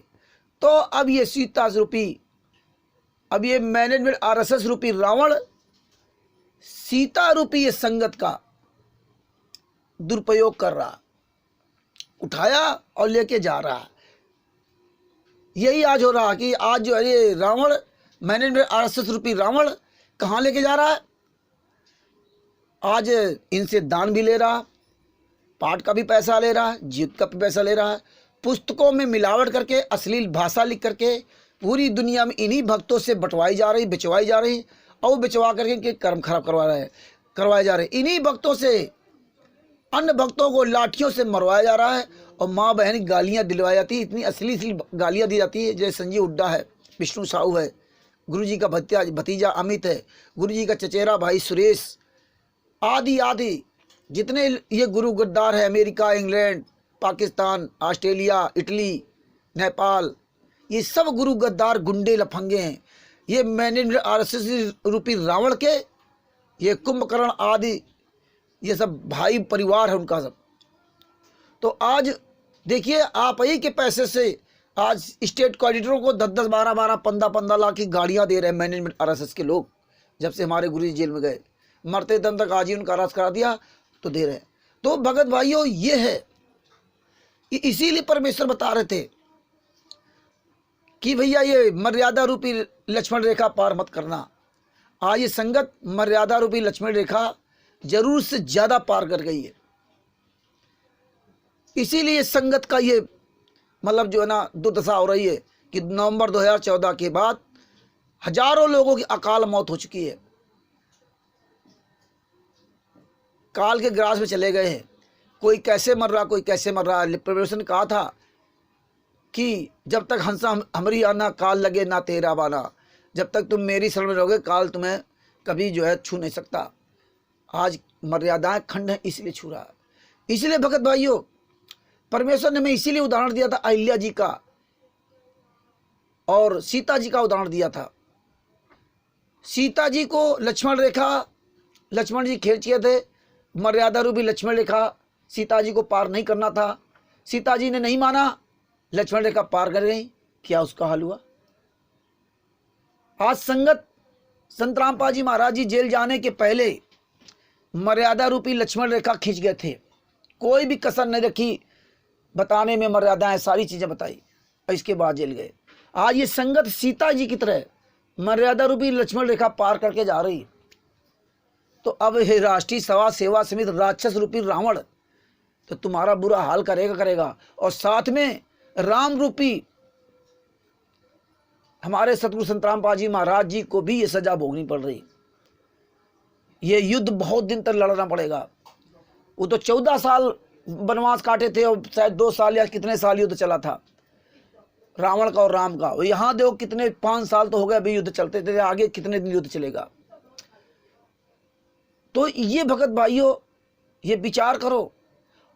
तो अब ये सीता रूपी, अब ये मैनेजमेंट आरएसएस रूपी रावण सीता रूपी ये संगत का दुरुपयोग कर रहा, उठाया और लेके जा रहा। यही आज हो रहा कि आज जो है ये रावण, मैनेजमेंट आरएसएस रूपी रावण कहाँ लेके जा रहा है। आज इनसे दान भी ले रहा, पाठ का भी पैसा ले रहा है, जीत का भी पैसा ले रहा है, पुस्तकों में मिलावट करके, अश्लील भाषा लिख करके पूरी दुनिया में इन्हीं भक्तों से बंटवाई जा रही, बिचवाई जा रही और बिचवा करके इनके कर्म खराब करवाए जा रहे। इन्हीं भक्तों से अन्य भक्तों को लाठियों से मरवाया जा रहा है और माँ बहन की गालियाँ दिलवाई जाती है। इतनी अश्लील गालियाँ दी जाती है। जैसे संजीव हुड्डा है, विष्णु साहू है, गुरु जी का भतीजा अमित है, गुरु जी का चचेरा भाई सुरेश, आदि आदि जितने ये गुरु गद्दार है, America, England, Pakistan, Australia, Italy, Nepal, ये सब गुरु गद्दार गुंडे लफंगे हैं। ये मैनेजमेंट आरएसएस रूपी रावण के, ये कुंभकर्ण आदि, ये सब भाई परिवार है उनका सब। तो आज देखिए, आप ही के पैसे से आज स्टेट कोऑर्डिनेटरों को 10-10, 12-12, 15-15 लाख की गाड़ियां दे रहे हैं मैनेजमेंट आरएसएस के लोग। जब से हमारे गुरु जी जेल में गए, मरते दम तक आजीवन कारावास करा दिया तो दे रहे हैं। तो भगत भाइयों, ये है, इसीलिए परमेश्वर बता रहे थे कि भैया ये मर्यादा रूपी लक्ष्मण रेखा पार मत करना। आज ये संगत मर्यादा रूपी लक्ष्मण रेखा जरूर से ज्यादा पार कर गई है। इसीलिए संगत का ये मतलब जो है ना दुर्दशा हो रही है कि नवंबर 2014 के बाद हजारों लोगों की अकाल मौत हो चुकी है, काल के ग्रास में चले गए हैं। कोई कैसे मर रहा, कोई कैसे मर रहा। परमेश्वर ने कहा था कि जब तक हंसा हमरी आना काल लगे ना तेरा बाना, जब तक तुम मेरी शरण में रहोगे काल तुम्हें कभी जो है छू नहीं सकता। आज मर्यादाएं खंड है, इसलिए छू रहा है। इसलिए भगत भाइयों, परमेश्वर ने मैं इसीलिए उदाहरण दिया था अहिल्या जी का और सीता जी का उदाहरण दिया था। सीता जी को लक्ष्मण रेखा, लक्ष्मण जी खींच किए थे, मर्यादा रूपी लक्ष्मण रेखा सीता जी को पार नहीं करना था। सीता जी ने नहीं माना, लक्ष्मण रेखा पार कर गई। क्या उसका हाल हुआ? आज संगत संत रामपाल जी महाराज जी जेल जाने के पहले मर्यादा रूपी लक्ष्मण रेखा खींच गए थे। कोई भी कसर नहीं रखी बताने में, मर्यादाएं सारी चीजें बताई, इसके बाद जेल गए। आज ये संगत सीता जी की तरह मर्यादा रूपी लक्ष्मण रेखा पार करके जा रही। तो अब हे राष्ट्रीय सेवा समिति राक्षस रूपी रावण तो तुम्हारा बुरा हाल करेगा। और साथ में राम रूपी हमारे सतगुरु संत रामपाल जी महाराज जी को भी ये सजा भोगनी पड़ रही। ये युद्ध बहुत दिन तक लड़ना पड़ेगा। वो तो 14 साल वनवास काटे थे और शायद 2 साल या कितने साल युद्ध चला था रावण का और राम का। और यहाँ देखो कितने 5 साल तो हो गए अभी युद्ध चलते थे, आगे कितने दिन युद्ध चलेगा। तो ये भगत भाइयों, ये विचार करो।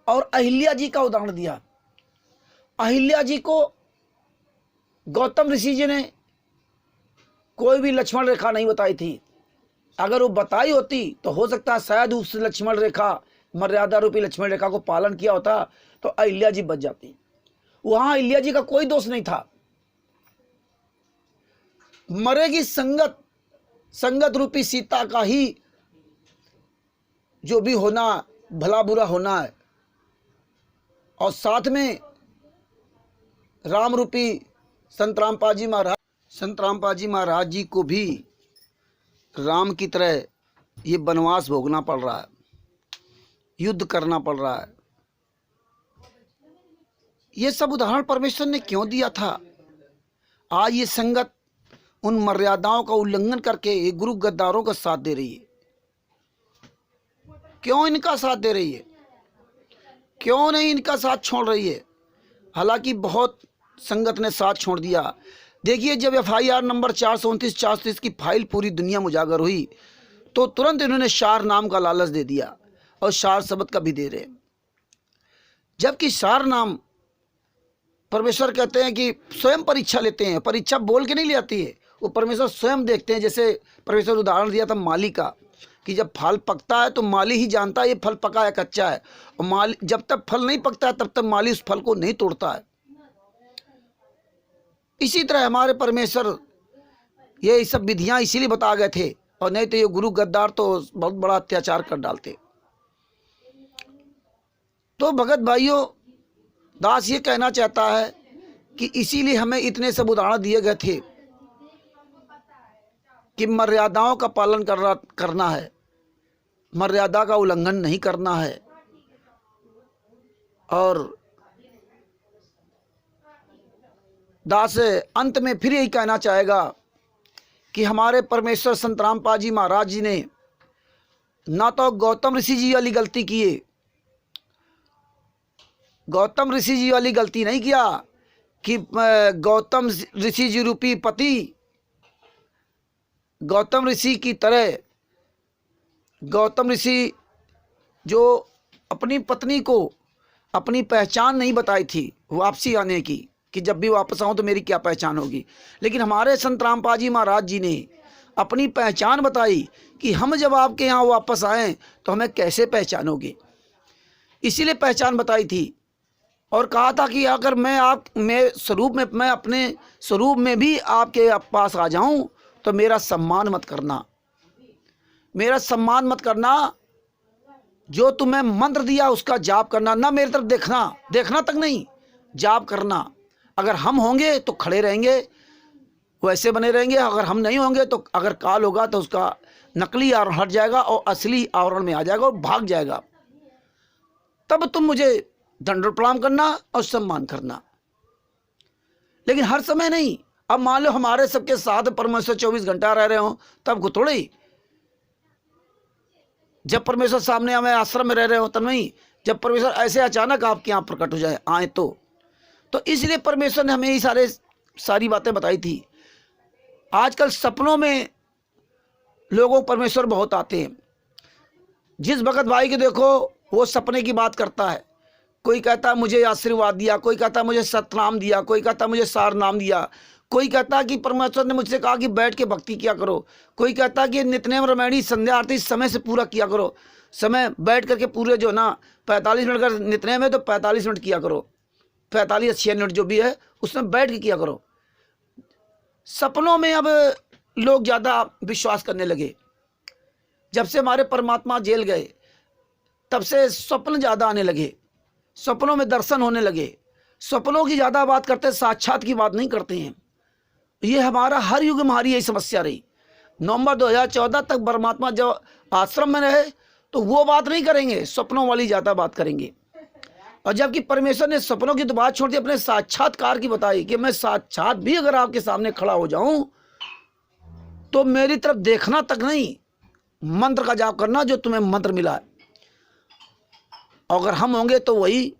और अहिल्या जी का उदाहरण दिया। अहिल्या जी को गौतम ऋषि जी ने कोई भी लक्ष्मण रेखा नहीं बताई थी। अगर वो बताई होती तो हो सकता है शायद उस लक्ष्मण रेखा, मर्यादा रूपी लक्ष्मण रेखा को पालन किया होता तो अहिल्या जी बच जाती। वहां अहिल्या जी का कोई दोष नहीं था। मरेगी संगत रूपी सीता का ही जो भी होना, भला बुरा होना है। और साथ में राम रूपी संत रामपाल जी महाराज जी को भी राम की तरह ये वनवास भोगना पड़ रहा है, युद्ध करना पड़ रहा है। ये सब उदाहरण परमेश्वर ने क्यों दिया था? आज ये संगत उन मर्यादाओं का उल्लंघन करके ये गुरु गद्दारों का साथ दे रही है। क्यों इनका साथ दे रही है? क्यों नहीं इनका साथ छोड़ रही है? हालांकि बहुत संगत ने साथ छोड़ दिया। देखिए, जब FIR नंबर 429-430 की फाइल पूरी दुनिया में उजागर हुई तो तुरंत इन्होंने शार नाम का लालच दे दिया और शार शब्द का भी दे रहे, जबकि शार नाम परमेश्वर कहते हैं कि स्वयं परीक्षा लेते हैं। परीक्षा बोल के नहीं ले आती है, वो परमेश्वर स्वयं देखते हैं। जैसे परमेश्वर उदाहरण दिया था माली का कि जब फल पकता है तो माली ही जानता है ये फल पका है कच्चा है, और माली जब तक फल नहीं पकता है तब तक माली उस फल को नहीं तोड़ता है। इसी तरह हमारे परमेश्वर ये सब विधियां इसीलिए बता गए थे, और नहीं तो ये गुरु गद्दार तो बहुत बड़ा अत्याचार कर डालते। तो भगत भाइयों, दास ये कहना चाहता है कि इसीलिए हमें इतने सब उदाहरण दिए गए थे कि मर्यादाओं का पालन करना है, मर्यादा का उल्लंघन नहीं करना है। और दास अंत में फिर यही कहना चाहेगा कि हमारे परमेश्वर संत रामपाल जी महाराज जी ने ना तो गौतम ऋषि जी वाली गलती की है, गौतम ऋषि जी वाली गलती नहीं किया कि गौतम ऋषि जी रूपी पति गौतम ऋषि की तरह, गौतम ऋषि जो अपनी पत्नी को अपनी पहचान नहीं बताई थी वापसी आने की, कि जब भी वापस आऊँ तो मेरी क्या पहचान होगी। लेकिन हमारे संत रामपाल जी महाराज जी ने अपनी पहचान बताई कि हम जब आपके यहाँ वापस आएँ तो हमें कैसे पहचानोगे। इसीलिए पहचान बताई थी और कहा था कि अगर मैं अपने स्वरूप में भी आपके पास आ जाऊं तो मेरा सम्मान मत करना, मेरा सम्मान मत करना। जो तुम्हें मंत्र दिया उसका जाप करना, ना मेरी तरफ देखना तक नहीं, जाप करना। अगर हम होंगे तो खड़े रहेंगे, वैसे बने रहेंगे। अगर हम नहीं होंगे तो अगर काल होगा तो उसका नकली आवरण हट जाएगा और असली आवरण में आ जाएगा और भाग जाएगा। तब तुम मुझे दंड प्रणाम करना और सम्मान करना, लेकिन हर समय नहीं। अब मान लो हमारे सबके साथ परमेश्वर 24 घंटा रह रहे हो तब को थोड़ी, जब परमेश्वर सामने हमें आश्रम में रह रहे हो तब नहीं, जब परमेश्वर ऐसे अचानक आपके यहाँ प्रकट हो जाए आए तो इसलिए परमेश्वर ने हमें ये सारी बातें बताई थी। आजकल सपनों में लोगों परमेश्वर बहुत आते हैं। जिस भगत भाई के देखो वो सपने की बात करता है। कोई कहता मुझे आशीर्वाद दिया, कोई कहता मुझे सतनाम दिया, कोई कहता मुझे सार नाम दिया, कोई कहता कि परमेश्वर ने मुझसे कहा कि बैठ के भक्ति किया करो, कोई कहता कि नित्यनेम रामायणी संध्या आरती समय से पूरा किया करो, समय बैठ करके पूरे जो ना 45 मिनट का नित्यनेम है तो 45 मिनट किया करो, 45 या 6 मिनट जो भी है उसमें बैठ के किया करो। सपनों में अब लोग ज़्यादा विश्वास करने लगे। जब से हमारे परमात्मा जेल गए तब से स्वप्न ज़्यादा आने लगे, सपनों में दर्शन होने लगे। सपनों की ज़्यादा बात करते, साक्षात की बात नहीं करते हैं। ये हमारा हर युग में हमारी यही समस्या रही। नवंबर 2014 तक परमात्मा जब आश्रम में रहे तो वो बात नहीं करेंगे, सपनों वाली ज़्यादा बात करेंगे। और जबकि परमेश्वर ने सपनों की तो बात छोड़ दी, अपने साक्षात्कार की बताई कि मैं साक्षात भी अगर आपके सामने खड़ा हो जाऊं तो मेरी तरफ देखना तक नहीं, मंत्र का जाप करना जो तुम्हें मंत्र मिला है। अगर हम होंगे तो वही,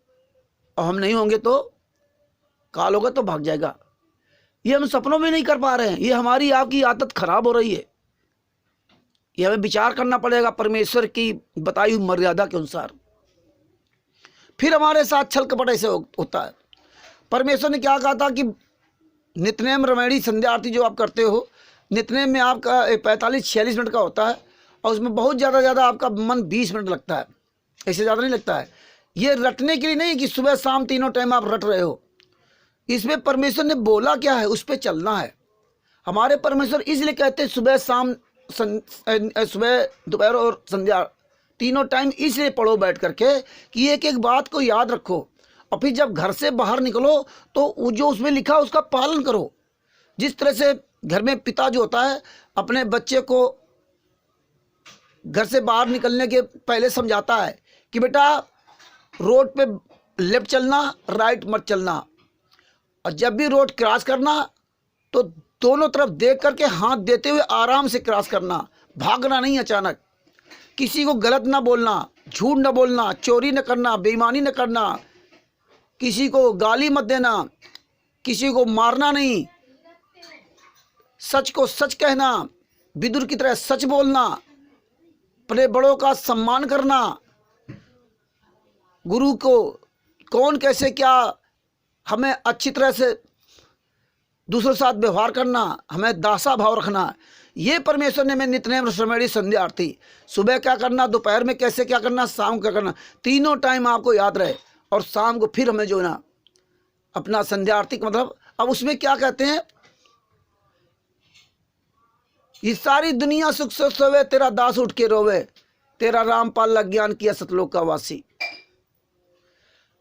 और हम नहीं होंगे तो काल होगा तो भाग जाएगा। ये हम सपनों में नहीं कर पा रहे हैं। ये हमारी आपकी आदत खराब हो रही है। ये हमें विचार करना पड़ेगा परमेश्वर की बताई हुई मर्यादा के अनुसार। फिर हमारे साथ छल कपट ऐसे होता है। परमेश्वर ने क्या कहा था कि नित्यनेम रामायणी संध्या आरती जो आप करते हो, नित्यनेम में आपका 45-46 मिनट का होता है और उसमें बहुत ज़्यादा आपका मन 20 मिनट लगता है, ऐसे ज़्यादा नहीं लगता है। ये रटने के लिए नहीं कि सुबह शाम तीनों टाइम आप रट रहे हो। इसमें परमेश्वर ने बोला क्या है उस पर चलना है। हमारे परमेश्वर इसलिए कहते हैं सुबह शाम सुबह दोपहर और संध्या तीनों टाइम इसलिए पढ़ो बैठ करके कि एक एक बात को याद रखो और फिर जब घर से बाहर निकलो तो वो जो उसमें लिखा उसका पालन करो। जिस तरह से घर में पिता जो होता है अपने बच्चे को घर से बाहर निकलने के पहले समझाता है कि बेटा रोड पे लेफ्ट चलना, राइट मत चलना, और जब भी रोड क्रॉस करना तो दोनों तरफ देख करके हाथ देते हुए आराम से क्रॉस करना, भागना नहीं अचानक, किसी को गलत ना बोलना, झूठ ना बोलना, चोरी न करना, बेईमानी न करना, किसी को गाली मत देना, किसी को मारना नहीं, सच को सच कहना, विदुर की तरह सच बोलना, अपने बड़ों का सम्मान करना, गुरु को कौन कैसे क्या हमें अच्छी तरह से दूसरों के साथ व्यवहार करना, हमें दासा भाव रखना। ये परमेश्वर ने मैं नित्यनेम श्रमेणी संध्या आरती, सुबह क्या करना, दोपहर में कैसे क्या करना, शाम को क्या करना, तीनों टाइम आपको याद रहे। और शाम को फिर हमें जो है ना अपना संध्या आरती का मतलब, अब उसमें क्या कहते हैं, ये सारी दुनिया सुख से सोवे, तेरा दास उठ के रोवे, तेरा रामपाल अज्ञान किया सतलोक का वासी।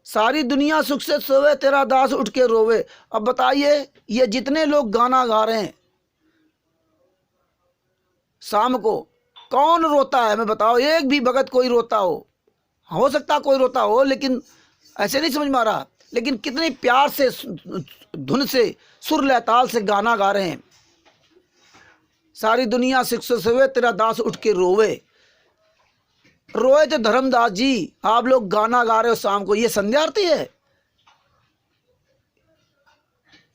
सारी दुनिया सुख से सोवे, तेरा दास उठ के रोवे। अब बताइए ये जितने लोग गाना गा रहे हैं शाम को, कौन रोता है? मैं बताओ, एक भी भगत कोई रोता हो सकता कोई रोता हो, लेकिन ऐसे नहीं समझ में आ रहा। लेकिन कितने प्यार से, धुन से, सुर लय ताल से गाना गा रहे हैं। सारी दुनिया सुख से सोवे, तेरा दास उठ के रोवे। रोए थे धर्मदास जी, आप लोग गाना गा रहे हो शाम को, ये संध्या आरती है?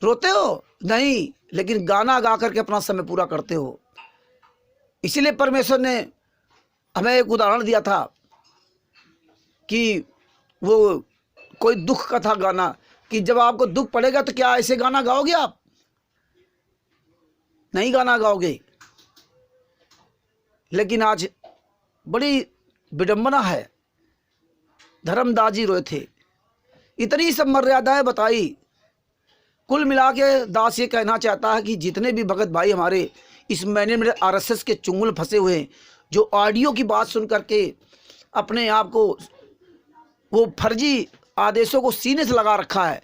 रोते हो नहीं, लेकिन गाना गा करके अपना समय पूरा करते हो। इसीलिए परमेश्वर ने हमें एक उदाहरण दिया था कि वो कोई दुख का था गाना, कि जब आपको दुख पड़ेगा तो क्या ऐसे गाना गाओगे? आप नहीं गाना गाओगे। लेकिन आज बड़ी विडंबना है, धर्मदास जी रोए थे, इतनी सब मर्यादाएं बताई। कुल मिला के दास ये कहना चाहता है कि जितने भी भगत भाई हमारे इस महीने में आरएसएस के चुंगल फंसे हुए हैं, जो ऑडियो की बात सुन करके अपने आप को वो फर्जी आदेशों को सीने से लगा रखा है,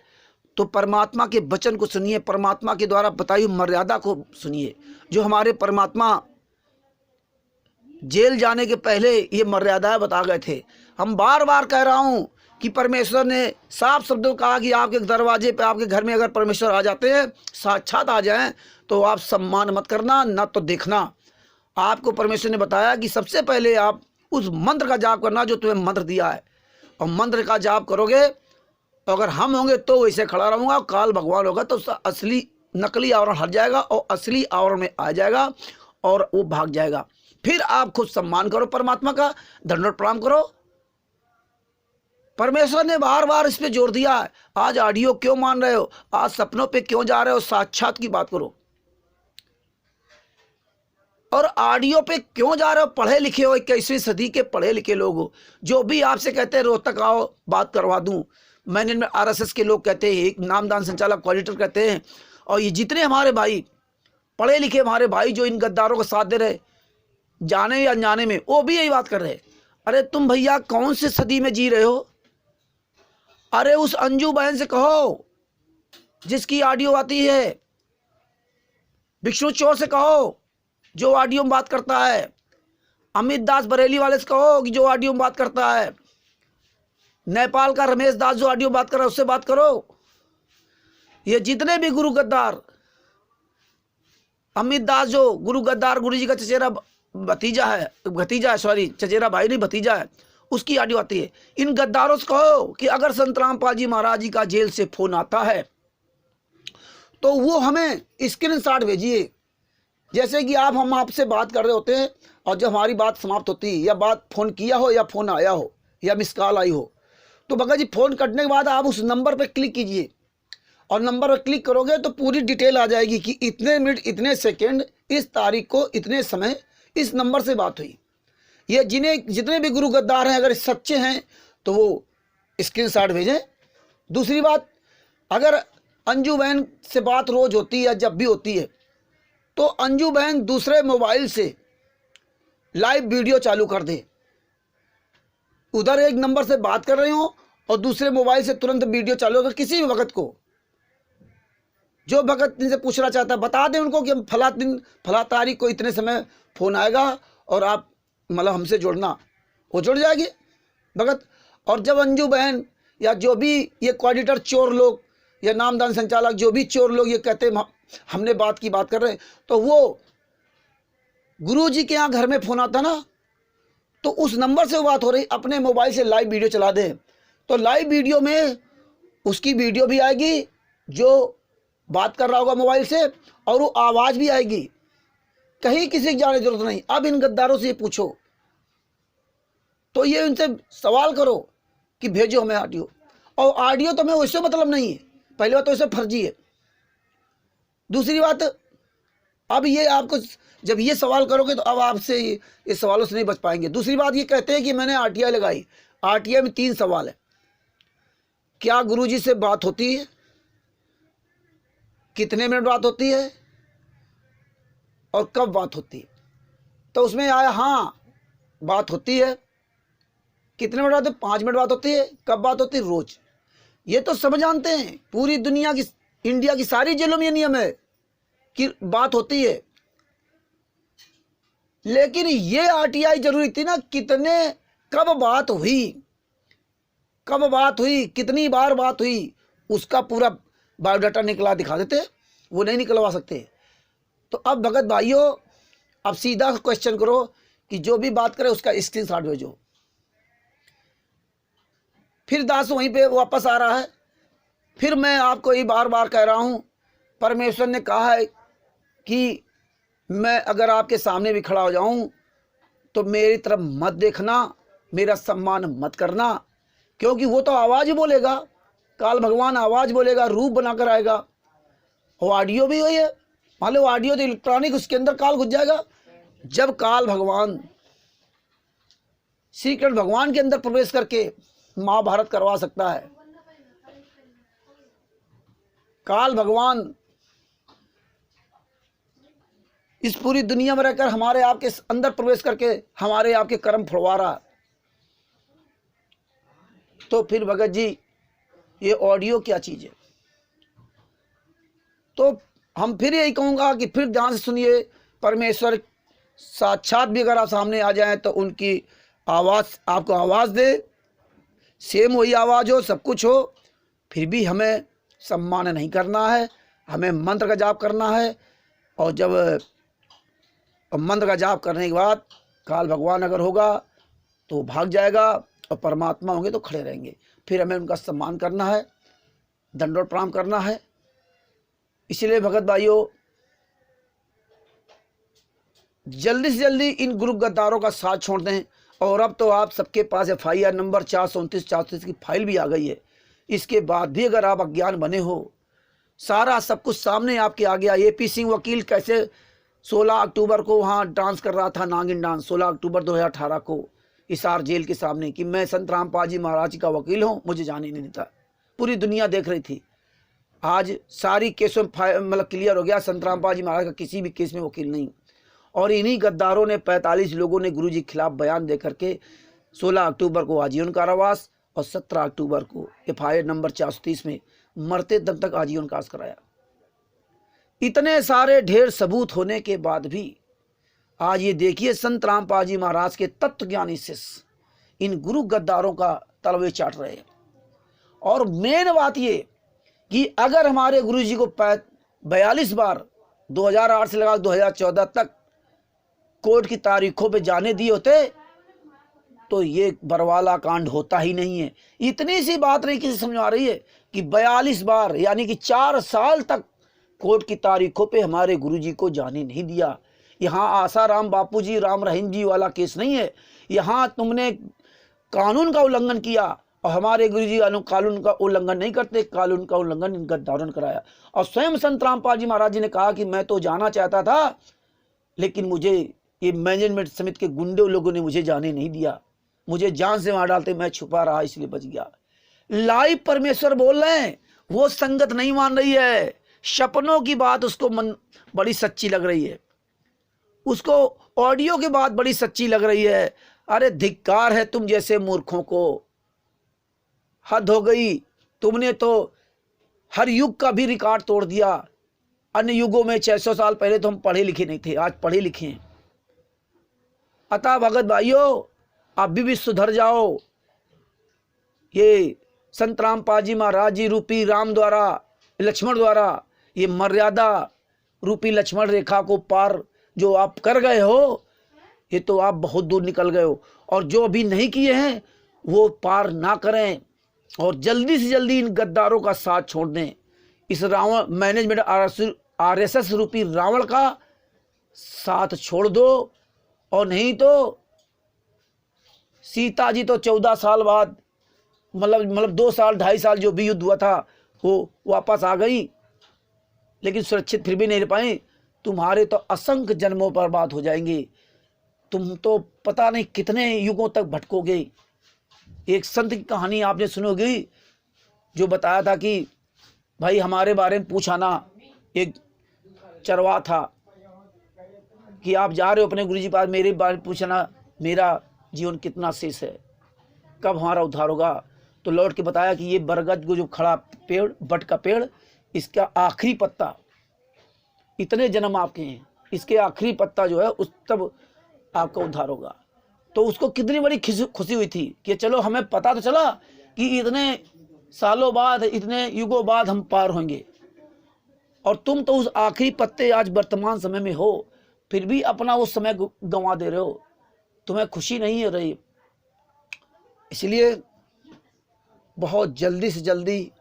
तो परमात्मा के वचन को सुनिए, परमात्मा के द्वारा बताई हुई मर्यादा को सुनिए। जो हमारे परमात्मा जेल जाने के पहले ये मर्यादाएं बता गए थे। हम बार बार कह रहा हूं कि परमेश्वर ने साफ शब्दों कहा कि आपके दरवाजे पे, आपके घर में अगर परमेश्वर आ जाते हैं, साक्षात आ जाएं, तो आप सम्मान मत करना, ना तो देखना। आपको परमेश्वर ने बताया कि सबसे पहले आप उस मंत्र का जाप करना जो तुम्हें मंत्र दिया है, और मंत्र का जाप करोगे तो अगर हम होंगे तो वैसे खड़ा रहूँगा, काल भगवान होगा तो उसका असली नकली आवरण हट जाएगा और असली आवरण में आ जाएगा और वो भाग जाएगा। फिर आप खुद सम्मान करो परमात्मा का, दंडवत प्रणाम करो। परमेश्वर ने बार बार इस पे जोर दिया है। आज ऑडियो क्यों मान रहे हो? आज सपनों पे क्यों जा रहे हो? साक्षात की बात करो। और ऑडियो पे क्यों जा रहे हो? पढ़े लिखे हो, 21वीं सदी के पढ़े लिखे लोग हो। जो भी आपसे कहते हैं रोहतक आओ बात करवा दूं, मैंने आरएसएस के लोग कहते हैं, एक नामदान संचालक कोऑर्डिनेटर कहते हैं, और ये जितने हमारे भाई पढ़े लिखे हमारे भाई जो इन गद्दारों का साथ दे रहे, जाने या अनजाने में, वो भी यही बात कर रहे हैं। अरे तुम भैया कौन से सदी में जी रहे हो? अरे उस अंजू बहन से कहो जिसकी ऑडियो आती है, विष्णु चोर से कहो जो ऑडियो में बात करता है, अमित दास बरेली वाले से कहो कि जो ऑडियो में बात करता है, नेपाल का रमेश दास जो ऑडियो में बात कर रहा है उससे बात करो। ये जितने भी गुरु गद्दार, अमित दास जो गुरु गद्दार गुरु जी का चचेरा भतीजा है, सॉरी चचेरा भाई नहीं भतीजा है, उसकी ऑडियो आती है। इन गद्दारों से कहो कि अगर संत रामपाल जी महाराज जी का जेल से फोन आता है तो वो हमें स्क्रीनशॉट भेजिए। जैसे कि हम आपसे बात कर रहे होते हैं और जब हमारी बात समाप्त होती है, या बात फोन किया हो या फोन आया हो या मिस कॉल आई हो, तो भगत जी फोन कटने के बाद आप उस नंबर पर क्लिक कीजिए, और नंबर पर क्लिक करोगे तो पूरी डिटेल आ जाएगी कि इतने मिनट इतने सेकंड इस तारीख को इतने समय इस नंबर से बात हुई। ये जितने भी गुरु गद्दार हैं अगर सच्चे हैं तो वो स्क्रीनशॉट भेजें। दूसरी बात, अगर अंजू बहन से बात रोज होती है या जब भी होती है, तो अंजू बहन दूसरे मोबाइल से लाइव वीडियो चालू कर दे। उधर एक नंबर से बात कर रही हो और दूसरे मोबाइल से तुरंत वीडियो चालू होगा। किसी भी भगत को, जो भगत इनसे पूछना चाहता है बता दें उनको कि हम फला दिन फला तारीख को इतने समय फ़ोन आएगा और आप मतलब हमसे जुड़ना, वो जुड़ जाएगी भगत। और जब अंजू बहन या जो भी ये कोऑर्डिनेटर चोर लोग या नामदान संचालक जो भी चोर लोग ये कहते हैं हमने बात की बात कर रहे हैं, तो वो गुरुजी के यहाँ घर में फ़ोन आता ना, तो उस नंबर से वो बात हो रही, अपने मोबाइल से लाइव वीडियो चला दें तो लाइव वीडियो में उसकी वीडियो भी आएगी जो बात कर रहा होगा मोबाइल से, और वो आवाज़ भी आएगी। कहीं किसी की जाने की जरूरत नहीं। अब इन गद्दारों से ये पूछो, तो ये उनसे सवाल करो कि भेजो हमें ऑडियो, और ऑडियो तो हमें वैसे मतलब नहीं है। पहली बात तो वैसे फर्जी है। दूसरी बात, अब ये आपको जब ये सवाल करोगे तो अब आपसे ये सवालों से नहीं बच पाएंगे। दूसरी बात, ये कहते हैं कि मैंने आरटीआई लगाई। आरटीआई में 3 सवाल है। क्या गुरुजी से बात होती है, कितने मिनट बात होती है, और कब बात होती है। तो उसमें आया हाँ बात होती है। कितने मिनट बात होती है? 5 मिनट बात होती है। कब बात होती है? रोज। ये तो सब जानते हैं, पूरी दुनिया की, इंडिया की सारी जेलों में ये नियम है कि बात होती है। लेकिन ये आरटीआई जरूरी थी ना, कितने कब बात हुई, कब बात हुई, कितनी बार बात हुई, उसका पूरा बायोडाटा निकला दिखा देते। वो नहीं निकलवा सकते। तो अब भगत भाइयों, अब सीधा क्वेश्चन करो कि जो भी बात करे उसका स्क्रीनशॉट भेजो। फिर दास वहीं पे वापस आ रहा है। फिर मैं आपको ये बार बार कह रहा हूँ, परमेश्वर ने कहा है कि मैं अगर आपके सामने भी खड़ा हो जाऊँ तो मेरी तरफ मत देखना, मेरा सम्मान मत करना, क्योंकि वो तो आवाज़ ही बोलेगा। काल भगवान आवाज़ बोलेगा, रूप बनाकर आएगा। और ऑडियो भी वही है। मान लो ऑडियो तो इलेक्ट्रॉनिक, उसके अंदर काल घुस जाएगा। जब काल भगवान श्री कृष्ण भगवान के अंदर प्रवेश करके महाभारत करवा सकता है, काल भगवान इस पूरी दुनिया में रहकर हमारे आपके अंदर प्रवेश करके हमारे आपके कर्म फुड़वा रहा, तो फिर भगत जी ये ऑडियो क्या चीज़ है। तो हम फिर यही कहूँगा कि फिर ध्यान से सुनिए। परमेश्वर साक्षात भी अगर आप सामने आ जाएं तो उनकी आवाज़ आपको आवाज़ दे, सेम वही आवाज़ हो, सब कुछ हो, फिर भी हमें सम्मान नहीं करना है, हमें मंत्र का जाप करना है। और जब मंत्र का जाप करने के बाद काल भगवान अगर होगा तो भाग जाएगा, और परमात्मा होंगे तो खड़े रहेंगे। फिर हमें उनका सम्मान करना है, दंडोत प्रणाम करना है। इसलिए भगत भाइयों, जल्दी से जल्दी इन ग्रुप गद्दारों का साथ छोड़ दें। और अब तो आप सबके पास FIR नंबर 429 की फाइल भी आ गई है। इसके बाद भी अगर आप अज्ञान बने हो, सारा सब कुछ सामने आपके आ गया। AP सिंह वकील कैसे 16 अक्टूबर को वहाँ डांस कर रहा था, नागिन डांस, 16 अक्टूबर 2018 को हिसार जेल के सामने, कि मैं संत रामपाल जी महाराज का वकील हूँ, मुझे जाने नहीं देता। पूरी दुनिया देख रही थी। आज सारी केसों मतलब क्लियर हो गया, संत रामपाल जी महाराज का किसी भी केस में वकील नहीं। और इन्हीं गद्दारों ने 45 लोगों ने गुरुजी के खिलाफ बयान दे करके 16 अक्टूबर को आजीवन कारावास और 17 अक्टूबर को FIR नंबर 430 में मरते दम तक आजीवन कारावास कराया। इतने सारे ढेर सबूत होने के बाद भी आज ये देखिए संत रामपाल जी महाराज के तत्व ज्ञानी शिष्य इन गुरु गद्दारों का तलवे चाट रहे हैं। और मेन बात ये कि अगर हमारे गुरुजी को 42 बार 2008 से लगा 2014 तक कोर्ट की तारीखों पे जाने दिए होते तो ये बरवाला कांड होता ही नहीं है। इतनी सी बात नहीं किसी समझ आ रही है कि 42 बार यानी कि 4 साल तक कोर्ट की तारीखों पे हमारे गुरुजी को जाने नहीं दिया। यहाँ आसाराम बापू जी, राम रहीम जी वाला केस नहीं है। यहाँ तुमने कानून का उल्लंघन किया और हमारे गुरुजी कानून का उल्लंघन नहीं करते, कानून का उल्लंघन इन गद्दारों ने कराया। और स्वयं संत रामपाल जी महाराज जी ने कहा कि मैं तो जाना चाहता था, लेकिन मुझे ये मैनेजमेंट समिति के गुंडे लोगों ने मुझे जाने नहीं दिया, मुझे जान से मार डालते, मैं छुपा रहा इसलिए बच गया। लाइव परमेश्वर बोल रहे हैं, वो संगत नहीं मान रही है। सपनों की बात उसको बड़ी सच्ची लग रही है, उसको ऑडियो की बात बड़ी सच्ची लग रही है। अरे धिक्कार है तुम जैसे मूर्खों को। हद हो गई, तुमने तो हर युग का भी रिकॉर्ड तोड़ दिया। अन्य युगों में 600 साल पहले तो हम पढ़े लिखे नहीं थे, आज पढ़े लिखे हैं। अतः भगत भाइयों, आप भी सुधर जाओ। ये संत रामपाल जी महाराज जी रूपी राम द्वारा, लक्ष्मण द्वारा ये मर्यादा रूपी लक्ष्मण रेखा को पार जो आप कर गए हो, ये तो आप बहुत दूर निकल गए हो। और जो अभी नहीं किए हैं वो पार ना करें और जल्दी से जल्दी इन गद्दारों का साथ छोड़ दें। इस रावण मैनेजमेंट RSS रूपी रावण का साथ छोड़ दो, और नहीं तो सीता जी तो 14 साल बाद मतलब 2 साल 2.5 साल जो भी युद्ध हुआ था वो वापस आ गई, लेकिन सुरक्षित फिर भी नहीं रह पाए। तुम्हारे तो असंख्य जन्मों पर बात हो जाएंगे, तुम तो पता नहीं कितने युगों तक भटकोगे। एक संत की कहानी आपने सुनोगी जो बताया था कि भाई हमारे बारे में पूछाना, एक चरवा था कि आप जा रहे हो अपने गुरु जी पास, मेरे बारे में पूछना मेरा जीवन कितना शेष है, कब हमारा उद्धार होगा। तो लौट के बताया कि ये बरगद को जो खड़ा पेड़, बट का पेड़, इसका आखिरी पत्ता, इतने जन्म आपके हैं, इसके आखिरी पत्ता जो है उस तब आपका उद्धार होगा। तो उसको कितनी बड़ी खुशी हुई थी कि चलो हमें पता तो चला कि इतने सालों बाद, इतने युगों बाद हम पार होंगे। और तुम तो उस आखिरी पत्ते आज वर्तमान समय में हो, फिर भी अपना वो समय गंवा दे रहे हो, तुम्हें खुशी नहीं है रही। इसलिए बहुत जल्दी से जल्दी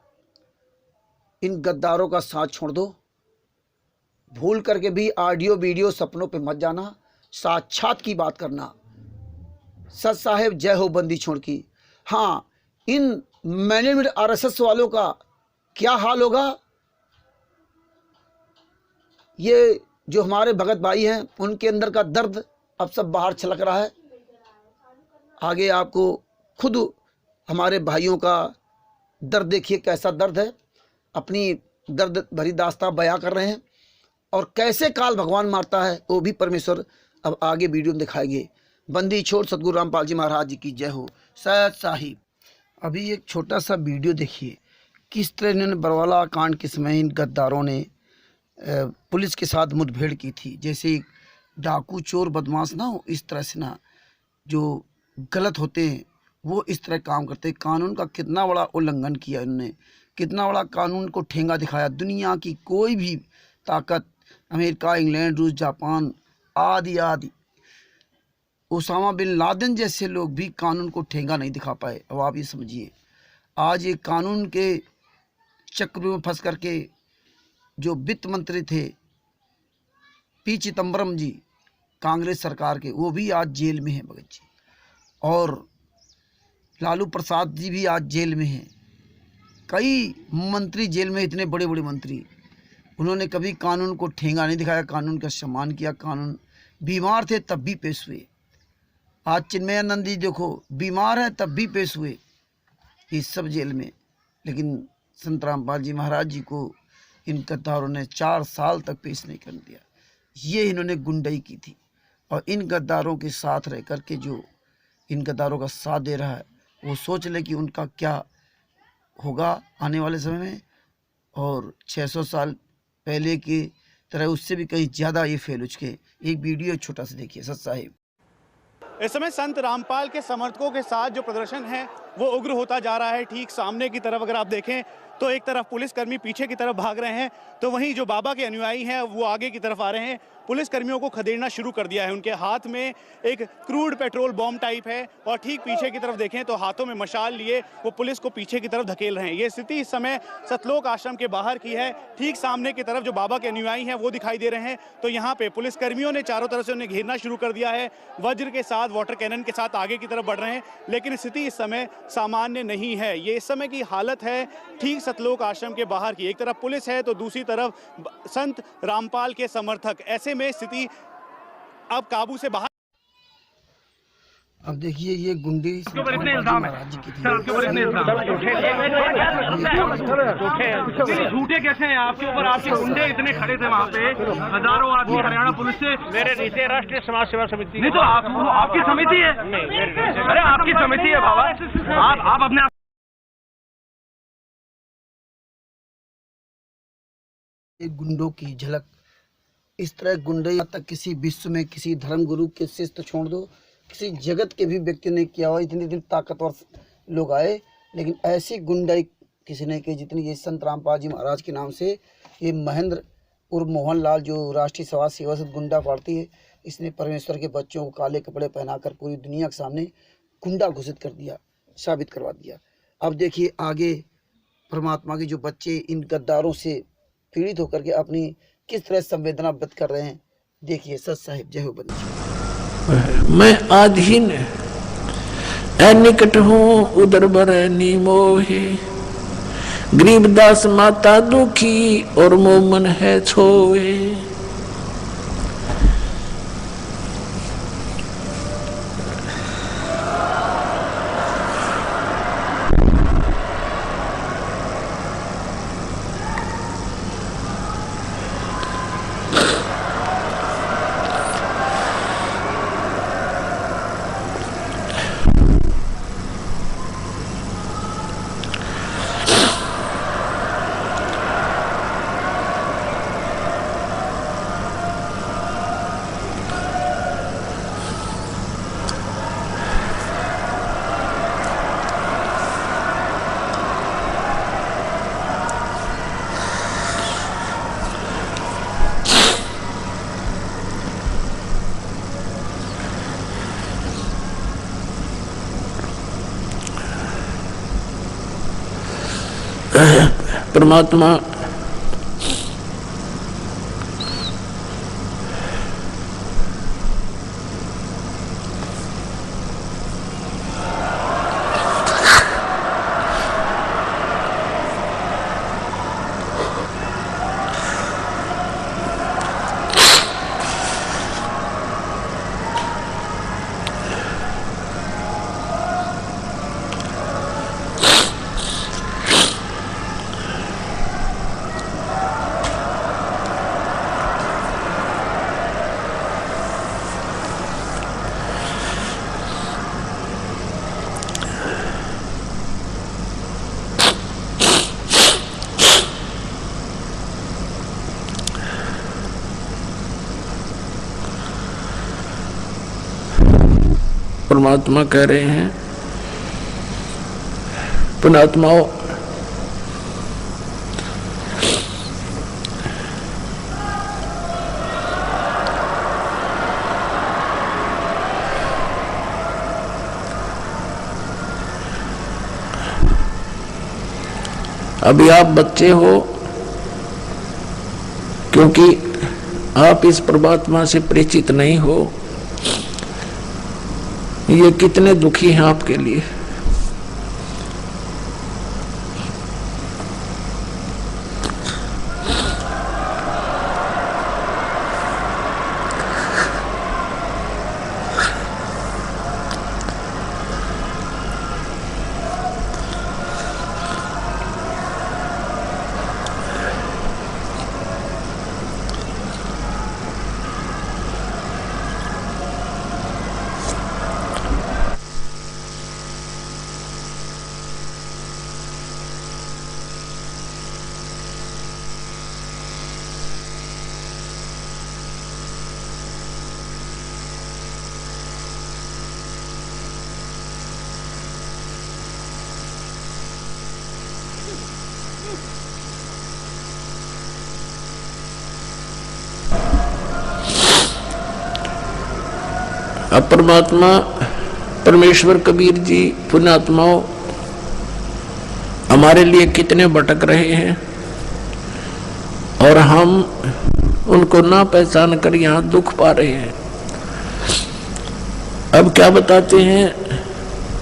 इन गद्दारों का साथ छोड़ दो। भूल करके भी ऑडियो वीडियो सपनों पे मत जाना, साक्षात की बात करना। सत साहेब जय हो बंदी छोड़ की। हाँ, इन मैनेजमेंट RSS वालों का क्या हाल होगा, ये जो हमारे भगत भाई हैं उनके अंदर का दर्द अब सब बाहर छलक रहा है। आगे आपको खुद हमारे भाइयों का दर्द देखिए, कैसा दर्द है, अपनी दर्द भरी दास्तां बयां कर रहे हैं। और कैसे काल भगवान मारता है वो भी परमेश्वर अब आगे वीडियो में दिखाएंगे। बंदी छोड़ सतगुरु रामपाल जी महाराज जी की जय हो। सत साहिब, अभी एक छोटा सा वीडियो देखिए, किस तरह इन्होंने बरवाला कांड के समय इन गद्दारों ने पुलिस के साथ मुठभेड़ की थी। जैसे डाकू चोर बदमाश ना हो, इस तरह से ना जो गलत होते हैं वो इस तरह काम करते हैं। कानून का कितना बड़ा उल्लंघन किया इन्होंने, कितना बड़ा कानून को ठेंगा दिखाया। दुनिया की कोई भी ताकत, अमेरिका, इंग्लैंड, रूस, जापान आदि आदि, उसामा बिन लादेन जैसे लोग भी कानून को ठेंगा नहीं दिखा पाए। अब आप ये समझिए, आज ये कानून के चक्र में फंस करके जो वित्त मंत्री थे पी चिदम्बरम जी, कांग्रेस सरकार के, वो भी आज जेल में हैं भगत जी। और लालू प्रसाद जी भी आज जेल में हैं। कई मंत्री जेल में, इतने बड़े बड़े मंत्री, उन्होंने कभी कानून को ठेंगा नहीं दिखाया, कानून का सम्मान किया। कानून बीमार थे तब भी पेश हुए। आज चिन्मयानंद जी देखो बीमार है तब भी पेश हुए, ये सब जेल में। लेकिन संत रामपाल जी महाराज जी को इन गद्दारों ने 4 साल तक पेश नहीं करने दिया। ये इन्होंने गुंडाई की थी। और इन गद्दारों के साथ रह कर के जो इन गद्दारों का साथ दे रहा है, वो सोच ले कि उनका क्या होगा आने वाले समय में। और 600 साल पहले की तरह उससे भी कहीं ज़्यादा ये फेल हो चुके। एक वीडियो छोटा सा देखिए। सत साहिब, इस समय संत रामपाल के समर्थकों के साथ जो प्रदर्शन है वो उग्र होता जा रहा है। ठीक सामने की तरफ अगर आप देखें तो एक तरफ पुलिसकर्मी पीछे की तरफ भाग रहे हैं, तो वहीं जो बाबा के अनुयायी हैं वो आगे की तरफ आ रहे हैं। पुलिसकर्मियों को खदेड़ना शुरू कर दिया है। उनके हाथ में एक क्रूड पेट्रोल बॉम्ब टाइप है और ठीक पीछे की तरफ देखें तो हाथों में मशाल लिए वो पुलिस को पीछे की तरफ धकेल रहे हैं। ये स्थिति इस समय सतलोक आश्रम के बाहर की है। ठीक सामने की तरफ जो बाबा के अनुयायी हैं वो दिखाई दे रहे हैं। तो यहाँ पे पुलिसकर्मियों ने चारों तरफ से उन्हें घेरना शुरू कर दिया है। वज्र के साथ, वाटर कैनन के साथ आगे की तरफ बढ़ रहे हैं। लेकिन स्थिति इस समय सामान्य नहीं है। ये इस समय की हालत है ठीक सतलोक आश्रम के बाहर की। एक तरफ पुलिस है तो दूसरी तरफ संत रामपाल के समर्थक। ऐसे में स्थिति अब काबू से बाहर। अब देखिए ये गुंडी आपके ऊपर इतने इल्जाम है, सर आपके ऊपर इतने इल्जाम झूठे कैसे हैं आपके ऊपर? आपके गुंडे इतने खड़े थे वहाँ पे, हजारों आदमी हरियाणा पुलिस से। मेरे नीचे राष्ट्रीय समाज सेवा समिति। नहीं तो आपकी समिति है? अरे आपकी समिति है बाबा, आप अपने एक गुंडों की झलक। इस तरह गुंडे तक किसी विश्व में किसी धर्म गुरु के शिष्य तो छोड़ दो, किसी जगत के भी व्यक्ति ने किया हो। इतने ताकतवर लोग आए, लेकिन ऐसी गुंडाई किसी ने की जितनी ये संत रामपाल जी महाराज के नाम से ये महेंद्र उर्फ मोहनलाल जो राष्ट्रीय समाज सेवा से गुंडा पार्टी है, इसने परमेश्वर के बच्चों को काले कपड़े पहनाकर पूरी दुनिया के सामने गुंडा घोषित कर दिया, साबित करवा दिया। अब देखिए आगे परमात्मा के जो बच्चे इन गद्दारों से पीड़ित होकर के अपनी किस तरह संवेदना व्यक्त कर रहे हैं। देखिए सत साहिब जय हो बंदी। मैं आधीन निकट हूँ उधर बर मोहे, गरीबदास माता दुखी और मोमन है छोए। परमात्मा परमात्मा कह रहे हैं, पुण्यात्माओं अभी आप बच्चे हो, क्योंकि आप इस परमात्मा से परिचित नहीं हो। ये कितने दुखी हैं आपके लिए। अब परमात्मा परमेश्वर कबीर जी पुण्यात्माओं हमारे लिए कितने भटक रहे हैं और हम उनको ना पहचान कर यहाँ दुख पा रहे हैं। अब क्या बताते हैं,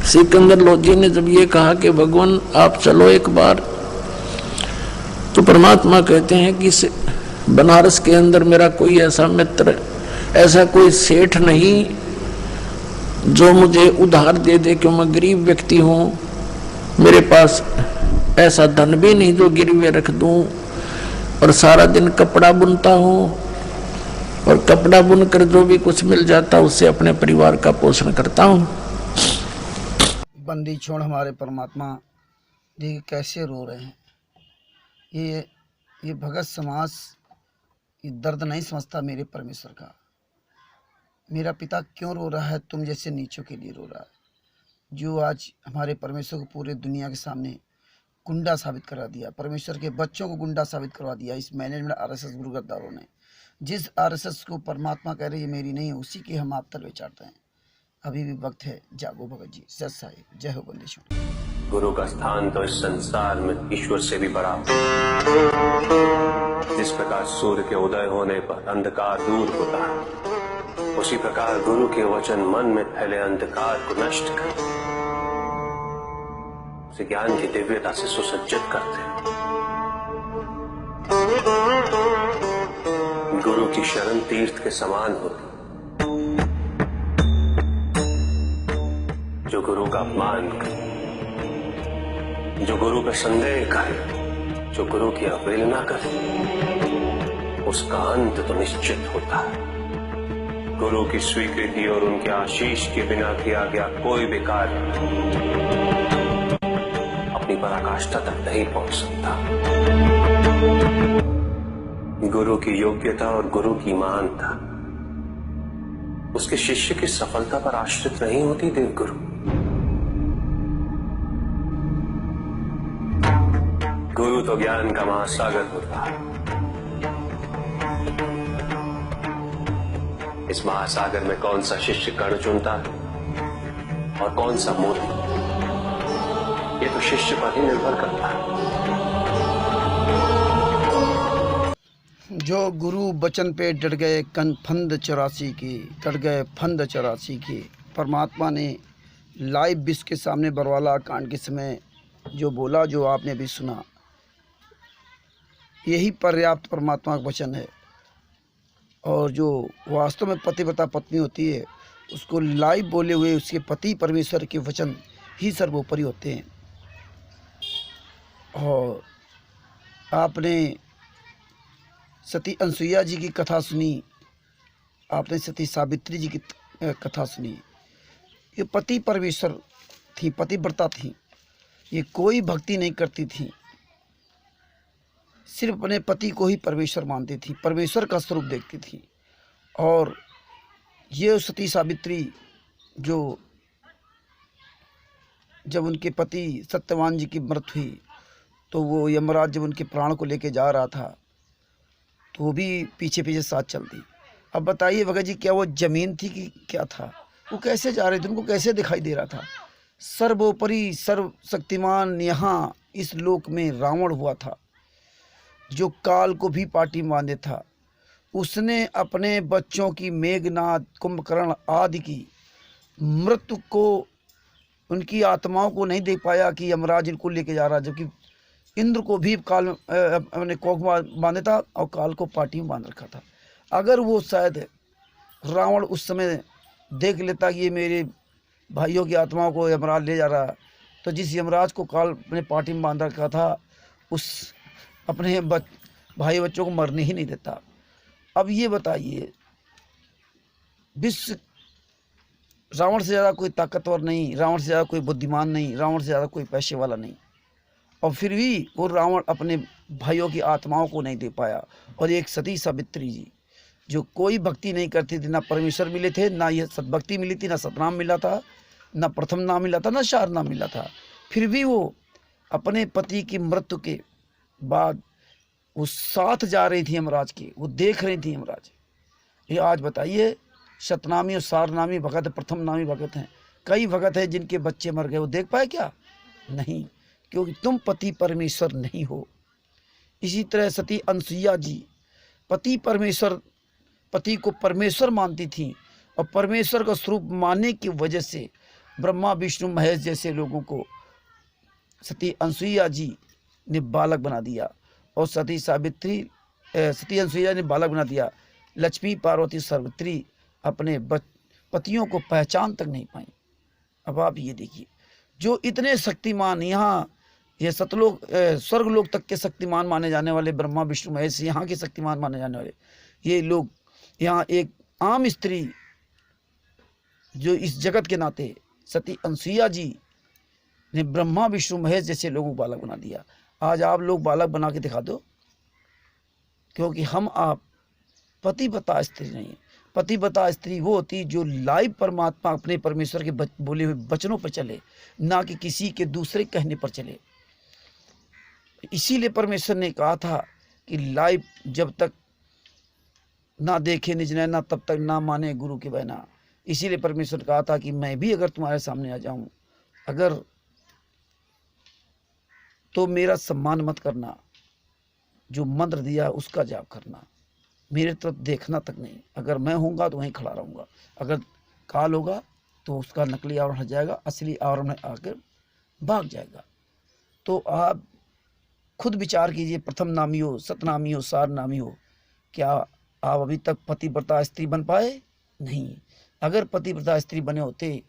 सिकंदर लोधी ने जब ये कहा कि भगवान आप चलो एक बार, तो परमात्मा कहते हैं कि बनारस के अंदर मेरा कोई ऐसा मित्र, ऐसा कोई सेठ नहीं जो मुझे उधार दे दे, क्यों मैं गरीब व्यक्ति हूँ, मेरे पास ऐसा धन भी नहीं जो गिरवे रख दूं, और सारा दिन कपड़ा बुनता हूँ और कपड़ा बुनकर जो भी कुछ मिल जाता उससे अपने परिवार का पोषण करता हूँ। बंदी छोड़ हमारे परमात्मा देखिए कैसे रो रहे हैं। ये ये भगत समाज ये दर्द नहीं समझता मेरे परमेश्वर का। मेरा पिता क्यों रो रहा है तुम जैसे नीचों के लिए रो रहा है, जो आज हमारे परमेश्वर को पूरे दुनिया के सामने गुंडा साबित करा दिया, परमेश्वर के बच्चों को गुंडा साबित करवा दिया इस मैनेजमेंट आरएसएस गुरु गद्दारों ने। जिस आरएसएस को परमात्मा कह रहे ये मेरी नहीं है, उसी के हम आप तलवे चाटते हैं। अभी भी वक्त है, जागो भगत जी। सत साहिब, जय हो बंदेश्वर। गुरु का स्थान तो इस संसार में ईश्वर से भी बड़ा। जिस प्रकार सूर्य के उदय होने पर अंधकार दूर होता है, उसी प्रकार गुरु के वचन मन में फैले अंधकार को नष्ट कर उसे ज्ञान की दिव्यता से सुसज्जित करते हैं। गुरु की शरण तीर्थ के समान होती। जो गुरु का अपमान करे, जो गुरु पे संदेह करे, जो गुरु की अवहेलना करे, उसका अंत तो निश्चित होता है। गुरु की स्वीकृति और उनके आशीष के बिना किया गया कोई भी कार्य अपनी पराकाष्ठा तक नहीं पहुंच सकता। गुरु की योग्यता और गुरु की महानता उसके शिष्य की सफलता पर आश्रित नहीं होती। देवगुरु गुरु तो ज्ञान का महासागर होता है। इस महासागर में कौन सा शिष्य कण चुनता है और कौन सा मोती, ये तो शिष्य पर ही निर्भर करता है। जो गुरु वचन पे डट गए फंद 84 की, डट गए फंद 84 की। परमात्मा ने लाइव विश्व के सामने बरवाला कांड के समय जो बोला, जो आपने भी सुना, यही पर्याप्त परमात्मा का वचन है। और जो वास्तव में पतिव्रता पत्नी होती है, उसको लाइव बोले हुए उसके पति परमेश्वर के वचन ही सर्वोपरि होते हैं। और आपने सती अनसुईया जी की कथा सुनी, आपने सती सावित्री जी की कथा सुनी। ये पति परमेश्वर थी, पतिव्रता थी। ये कोई भक्ति नहीं करती थी, सिर्फ अपने पति को ही परमेश्वर मानती थी, परमेश्वर का स्वरूप देखती थी। और ये सती सावित्री जो जब उनके पति सत्यवान जी की मृत्यु हुई, तो वो यमराज जब उनके प्राण को लेके जा रहा था, तो वो भी पीछे पीछे साथ चल दी। अब बताइए भगत जी, क्या वो जमीन थी कि क्या था? वो कैसे जा रहे थे, उनको कैसे दिखाई दे रहा था? सर्वोपरि सर्वशक्तिमान यहाँ इस लोक में रावण हुआ था, जो काल को भी पाटी बांधे था। उसने अपने बच्चों की मेघनाद, कुंभकर्ण आदि की मृत्यु को, उनकी आत्माओं को नहीं देख पाया कि यमराज इनको लेके जा रहा, जबकि इंद्र को भी काल अपने कोख बांधे था और काल को पाटी में बांध रखा था। अगर वो शायद रावण उस समय देख लेता कि ये मेरे भाइयों की आत्माओं को यमराज ले जा रहा, तो जिस यमराज को काल अपने पाटी में बांध रखा था, उस अपने भाई बच्चों को मरने ही नहीं देता। अब ये बताइए, विश्व रावण से ज़्यादा कोई ताकतवर नहीं, रावण से ज़्यादा कोई बुद्धिमान नहीं, रावण से ज़्यादा कोई पैसे वाला नहीं, और फिर भी वो रावण अपने भाइयों की आत्माओं को नहीं दे पाया। और एक सती सावित्री जी जो कोई भक्ति नहीं करती थी, ना परमेश्वर मिले थे, ना ये सद्भक्ति मिली थी, ना सतनाम मिला था, ना प्रथम नाम मिला था, ना चार नाम मिला था, फिर भी वो अपने पति की मृत्यु के बाद वो साथ जा रही थी यमराज की, वो देख रही थी यमराज। ये आज बताइए, शतनामी और सारनामी भगत, प्रथम नामी भगत हैं, कई भगत हैं जिनके बच्चे मर गए, वो देख पाए क्या? नहीं, क्योंकि तुम पति परमेश्वर नहीं हो। इसी तरह सती अनसुईया जी पति परमेश्वर, पति को परमेश्वर मानती थी, और परमेश्वर का स्वरूप मानने की वजह से ब्रह्मा विष्णु महेश जैसे लोगों को सती अनसुईया जी ने बालक बना दिया। और सती अनसुईया ने बालक बना दिया। लक्ष्मी पार्वती सावित्री अपने पतियों को पहचान तक नहीं पाई। अब आप ये देखिए, जो इतने शक्तिमान, यहाँ ये सतलोक स्वर्गलोक तक के शक्तिमान माने जाने वाले ब्रह्मा विष्णु महेश, यहाँ के शक्तिमान माने जाने वाले ये लोग, यहाँ एक आम स्त्री जो इस जगत के नाते सती अनसुईया जी ने ब्रह्मा विष्णु महेश जैसे लोगों को बालक बना दिया। आज आप लोग बालक बना के दिखा दो, क्योंकि हम आप पति पता स्त्री नहीं है। पति पता स्त्री वो होती जो लाइव परमात्मा अपने परमेश्वर के बोले हुए वचनों पर चले, ना कि किसी के दूसरे कहने पर चले। इसीलिए परमेश्वर ने कहा था कि लाइव जब तक ना देखे निज नैना तब तक ना माने गुरु की बहना। इसीलिए परमेश्वर ने कहा था कि मैं भी अगर तुम्हारे सामने आ जाऊं अगर तो मेरा सम्मान मत करना, जो मंत्र दिया उसका जाप करना, मेरे तरफ देखना तक नहीं। अगर मैं होऊंगा तो वहीं खड़ा रहूंगा, अगर काल होगा तो उसका नकली आवरण हट जाएगा, असली आवरण में आकर भाग जाएगा। तो आप खुद विचार कीजिए, प्रथम नामी हो, सतनामी हो, सार नामी हो, क्या आप अभी तक पतिव्रता स्त्री बन पाए? नहीं। अगर पतिव्रता स्त्री बने होते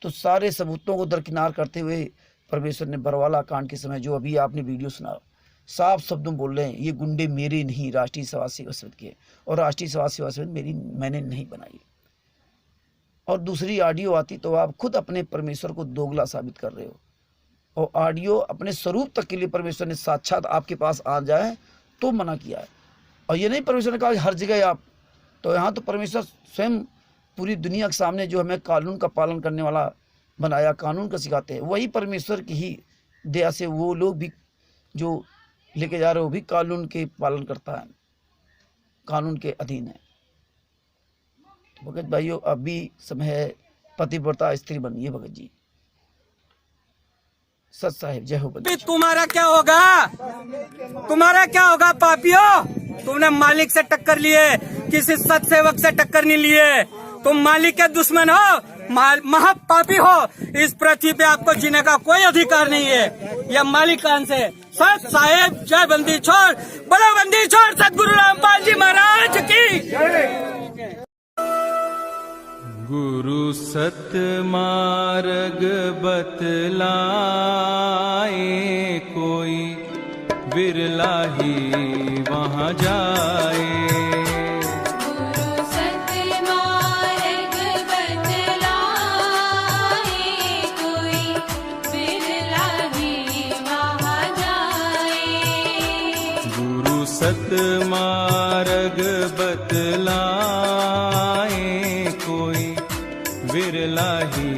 तो सारे सबूतों को दरकिनार करते हुए परमेश्वर ने बरवाला कांड के समय जो अभी आपने वीडियो सुना, साफ शब्दों बोल रहे हैं, ये गुंडे मेरे नहीं, राष्ट्रीय समाज सेवा समिति के, और राष्ट्रीय समाज सेवा समिति मैंने नहीं बनाई। और दूसरी ऑडियो आती तो आप खुद अपने परमेश्वर को दोगला साबित कर रहे हो। और ऑडियो अपने स्वरूप तक के लिए परमेश्वर ने साक्षात आपके पास आ जाए तो मना किया है। और ये नहीं परमेश्वर ने कहा कि हर जगह आप, तो यहाँ तो परमेश्वर स्वयं पूरी दुनिया के सामने जो हमें कानून का पालन करने वाला बनाया, कानून का सिखाते हैं, वही परमेश्वर की ही दया से वो लोग भी जो लेके जा रहे हो भी कानून के पालन करता है, कानून के अधीन है। भगत भाइयों, अभी समय है पतिव्रता स्त्री बनिए। भगत जी, सत साहिब, जय हो। तुम्हारा क्या होगा, तुम्हारा क्या होगा पापियों? तुमने मालिक से टक्कर लिए, किसी सत्सेवक से टक्कर नहीं लिए। तुम मालिक के दुश्मन हो, महापापी हो। इस पृथ्वी पे आपको जीने का कोई अधिकार नहीं है। यह मालिकान से सत साहेब, जय बंदी छोड़, बड़ा बंदी छोड़, सतगुरु रामपाल जी महाराज की। गुरु सत मार्ग बतलाए, कोई बिरला ही वहाँ जाए। गुरु सत मार्ग बतलाए, कोई बिरला ही वहाँ जाए। गुरु सत मार्ग बतलाए, कोई बिरला ही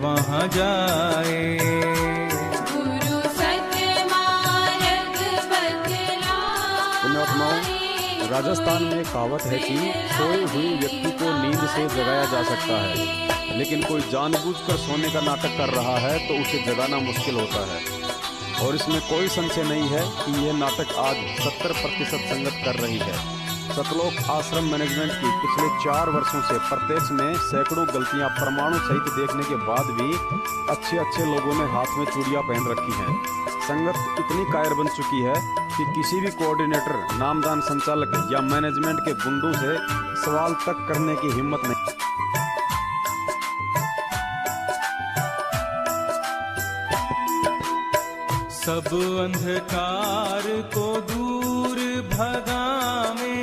वहाँ जाए। गुरु सत मार्ग बतलाए। राजस्थान में कहावत है कि सोए हुए व्यक्ति को नींद से जगाया जा सकता है, लेकिन कोई जानबूझकर सोने का नाटक कर रहा है तो उसे जगाना मुश्किल होता है। और इसमें कोई संशय नहीं है कि यह नाटक आज 70% संगत कर रही है। सतलोक आश्रम मैनेजमेंट की पिछले 4 वर्षों से प्रत्यक्ष में सैकड़ों गलतियां प्रमाणों सहित देखने के बाद भी अच्छे लोगों ने हाथ में चूड़ियां पहन रखी हैं। संगत इतनी कायर बन चुकी है कि किसी भी कोऑर्डिनेटर, नामदान संचालक या मैनेजमेंट के गुंडों से सवाल तक करने की हिम्मत नहीं। सब अंधकार को दूर भगावे,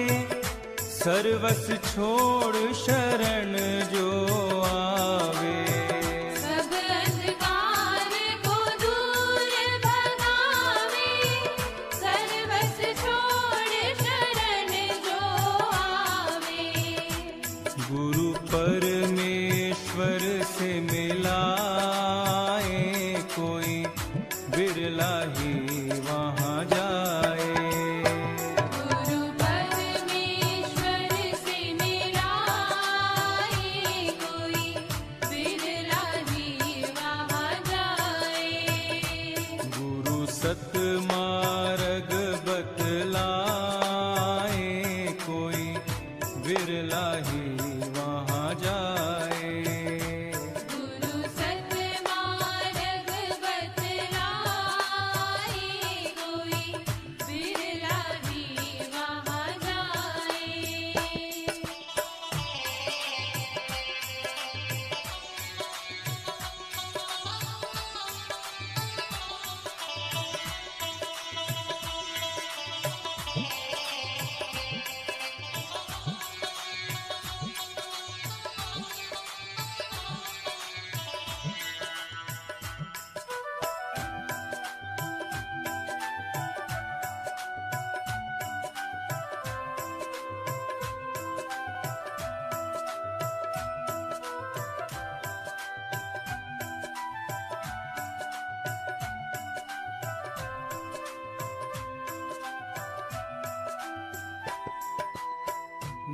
सर्वस छोड़ शरण जो आवे। सब अंधकार को दूर भगावे, सर्वस छोड़ शरण जो आवे। गुरु परमेश्वर से मिलाए, कोई बिरला ही वहाँ जाए। गुरु परमेश्वर से मिलाए, कोई बिरला ही वहाँ जाए। गुरु सत मार्ग बतलाए, कोई बिरला ही वहाँ जाए। गुरु सत मार्ग बतलाए, कोई बिरला ही वहाँ जाए।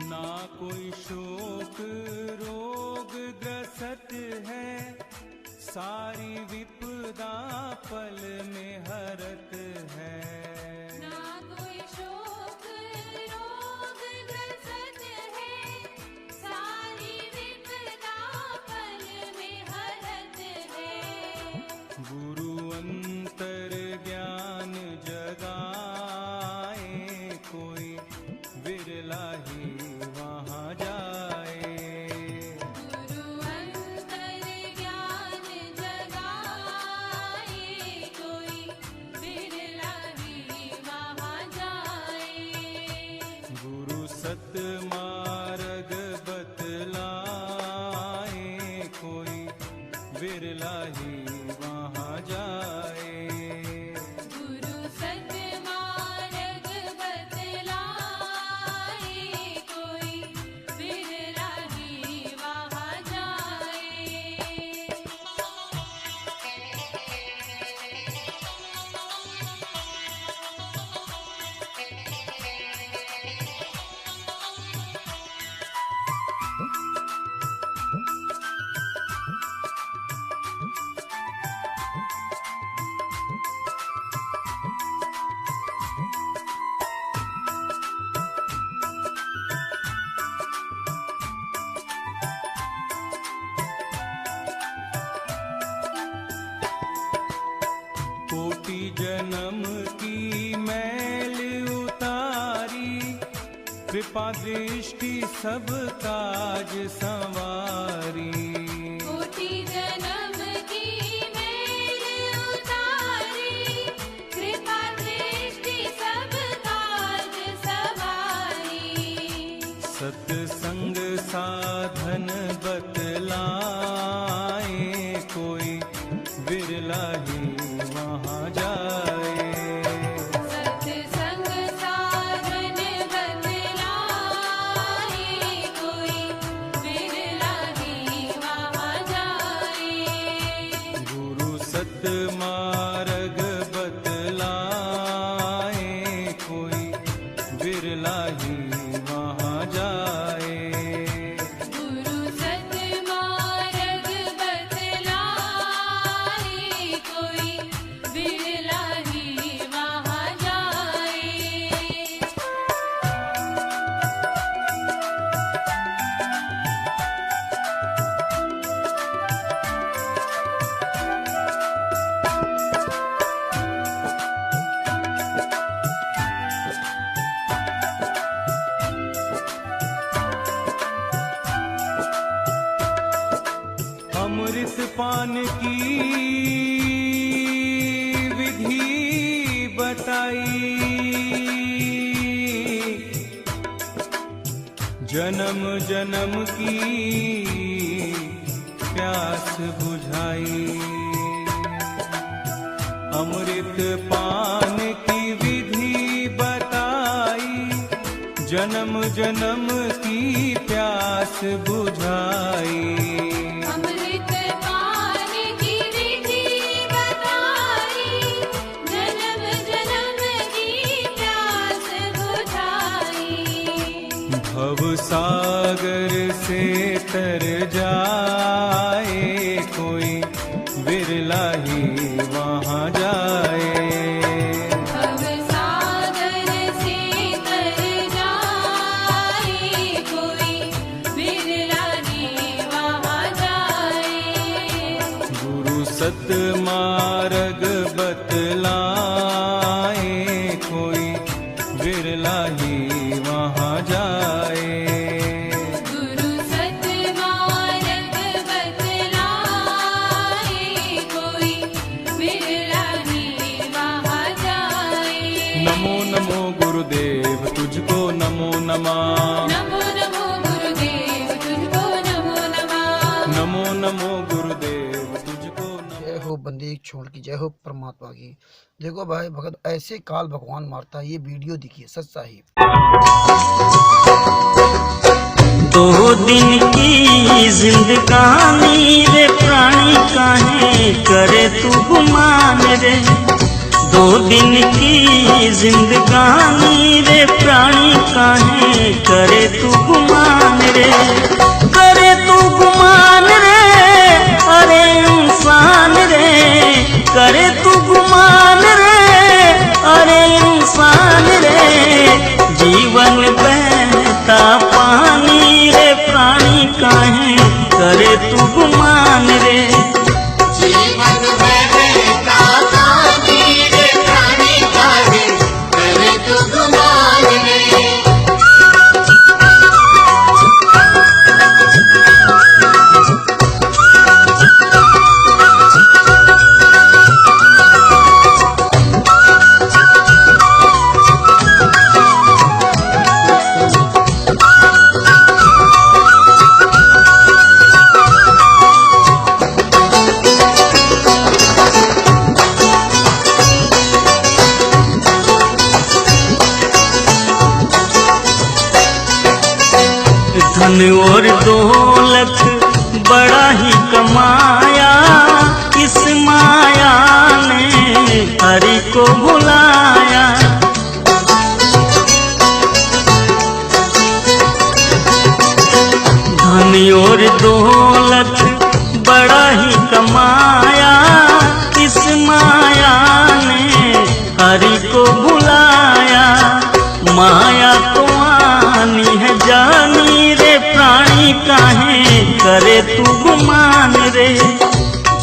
ना कोई शोक रोग ग्रस्त है, सारी विपदा पल में हरत है। ना कोई शोक रोग ग्रस्त है, सारी विपदा पल में हरत है। गुरु अंतर ज्ञान जगाए, कोई विरला ही वहाँ जाए। गुरु अंतर ज्ञान जगाए, कोई बिरला ही वहाँ जाए। गुरु सत मार्ग बतलाए, कोई विरला ही वहाँ जाए। गुरु सतमार्ग बतलाए, कोई बिरला ही वहाँ जाए। कोटि जन्म की मैल उतारी, कृपा दृष्टि सब काज संवारी। कोटि जन्म की मैल उतारी, कृपा दृष्टि सब काज सवारी। सत्संग साधन बतलाए, कोई विरला ही वहाँ जाए। सत्संग साधन बतलाए, कोई बिरला ही वहाँ जाए। गुरु सत मार्ग बतलाए, कोई विरला ही वहाँ जाए। गुरु सतमार्ग बतलाए, कोई बिरला ही वहाँ जाए। अमृत पान की विधि बताई, जन्म जन्म की प्यास बुझाई। अमृत पान की विधि बताई, जन्म जन्म की प्यास बुझाई। अमृत पान की विधि बताई, जन्म जन्म की प्यास बुझाई। भव सागर से तर जाए, कोई विरला ही वहाँ जाए। भव सागर से तर जाए, कोई बिरला ही वहाँ जाए। गुरु सत मार्ग बतलाए, कोई विरला ही वहाँ जाए। गुरु सतमार्ग बतलाए, कोई बिरला ही वहाँ जाए। नमो नमो गुरुदेव तुझको नमो नमः। नमो नमो गुरुदेव तुझको नमो नमः। नमो नमो गुरुदेव तुझको नमो। जय हो बंदे छोड़ की, जय हो परमात्मा की। देखो भाई भगत, ऐसे काल भगवान मारता है। ये वीडियो देखिए, सच्चा ही। 2 दिन की जिंदगानी रे प्राणी काहे करे तू गुमान रे। दो दिन की जिंदगानी रे प्राणी काहे करे तू गुमान रे, करे तू गुमान रे, अरे इंसान रे, करे तू गुमान रे, अरे इंसान रे। जीवन बहता पानी रे प्राणी काहे करे तू गुमान रे। जीवन बहता पानी रे प्राणी काहे करे तू गुमान रे। धन और दौलत बड़ा ही कमाया, इस माया ने हरि को भुलाया। धन और दौलत बड़ा ही कमाया, इस माया ने हरि को भुलाया। माया तो आनी है जानी रे प्राणी काहे करे तू गुमान रे।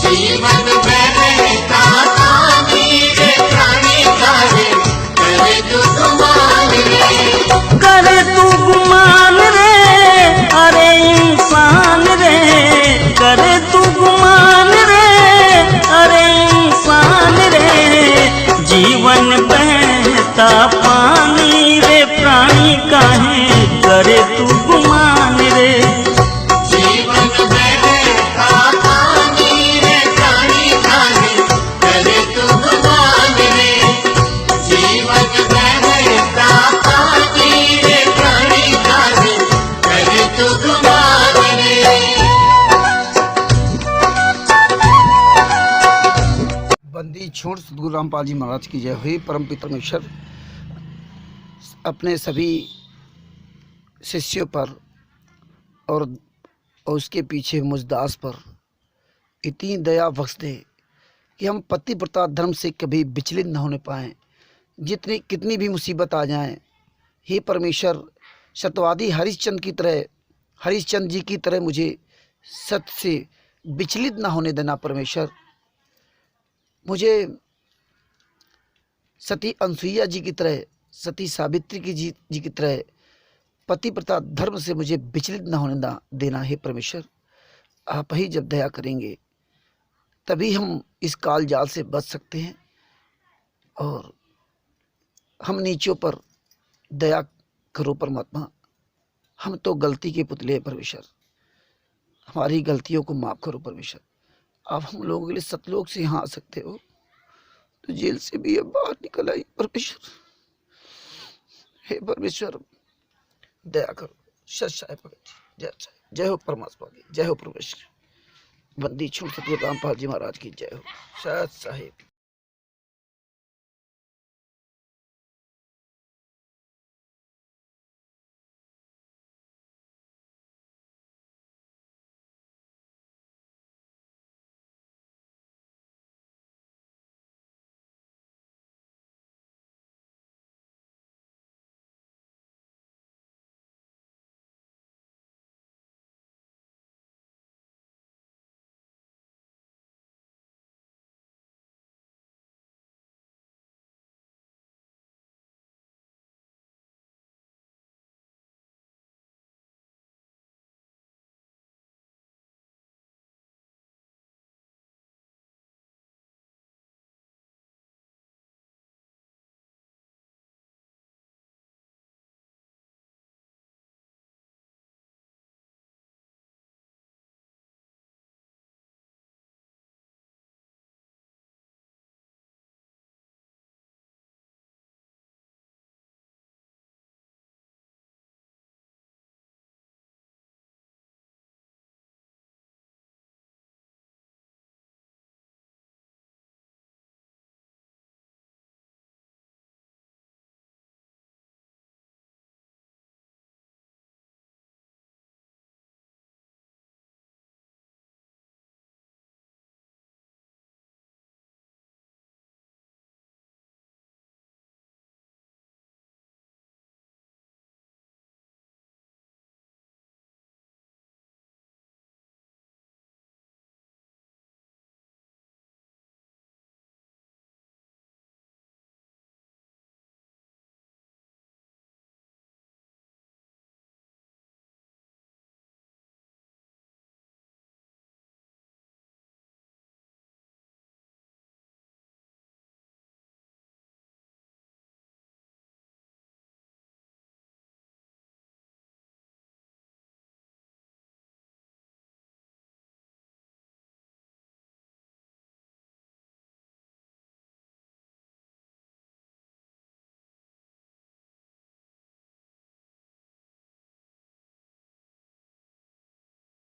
जीवन बहता पानी रे प्राणी काहे करे तू गुमान रे। करे तू गुमान रे, अरे इंसान रे, करे तू गुमान रे, अरे इंसान रे। जीवन बहता पानी रे प्राणी काहे करे तू गुमान रे। जीवन बहता पानी रे प्राणी काहे करे तू गुमान रे। जीवन बहता पानी रे प्राणी काहे करे तू गुमान रे। बंदी छोड़ सतगुरु रामपाल जी महाराज की जय। हुई परम पिता परमेश्वर अपने सभी शिष्यों पर और उसके पीछे मुझदास पर इतनी दया बख्श दे कि हम पतिव्रता धर्म से कभी विचलित न होने पाएँ। जितनी कितनी भी मुसीबत आ जाएं, हे परमेश्वर सत्यवादी हरिश्चंद्र की तरह, हरिश्चंद्र जी की तरह मुझे सत्य से विचलित न होने देना परमेश्वर। मुझे सती अनसुईया जी की तरह, सती सावित्री जी की तरह पतिव्रता धर्म से मुझे विचलित न होने देना है परमेश्वर। आप ही जब दया करेंगे तभी हम इस काल जाल से बच सकते हैं और हम नीचों पर दया करो परमात्मा। हम तो गलती के पुतले हैं परमेश्वर, हमारी गलतियों को माफ़ करो परमेश्वर। आप हम लोगों के लिए सतलोक से यहाँ आ सकते हो तो जेल से भी अब बाहर निकल आई परमेश्वर। हे परमेश्वर दया करो। सच्चाई भगत जय जय हो परमात्मा की जय हो परमेश्वर। बंदी छोड़ सतगुरु रामपाल जी महाराज की जय हो। सत साहिब।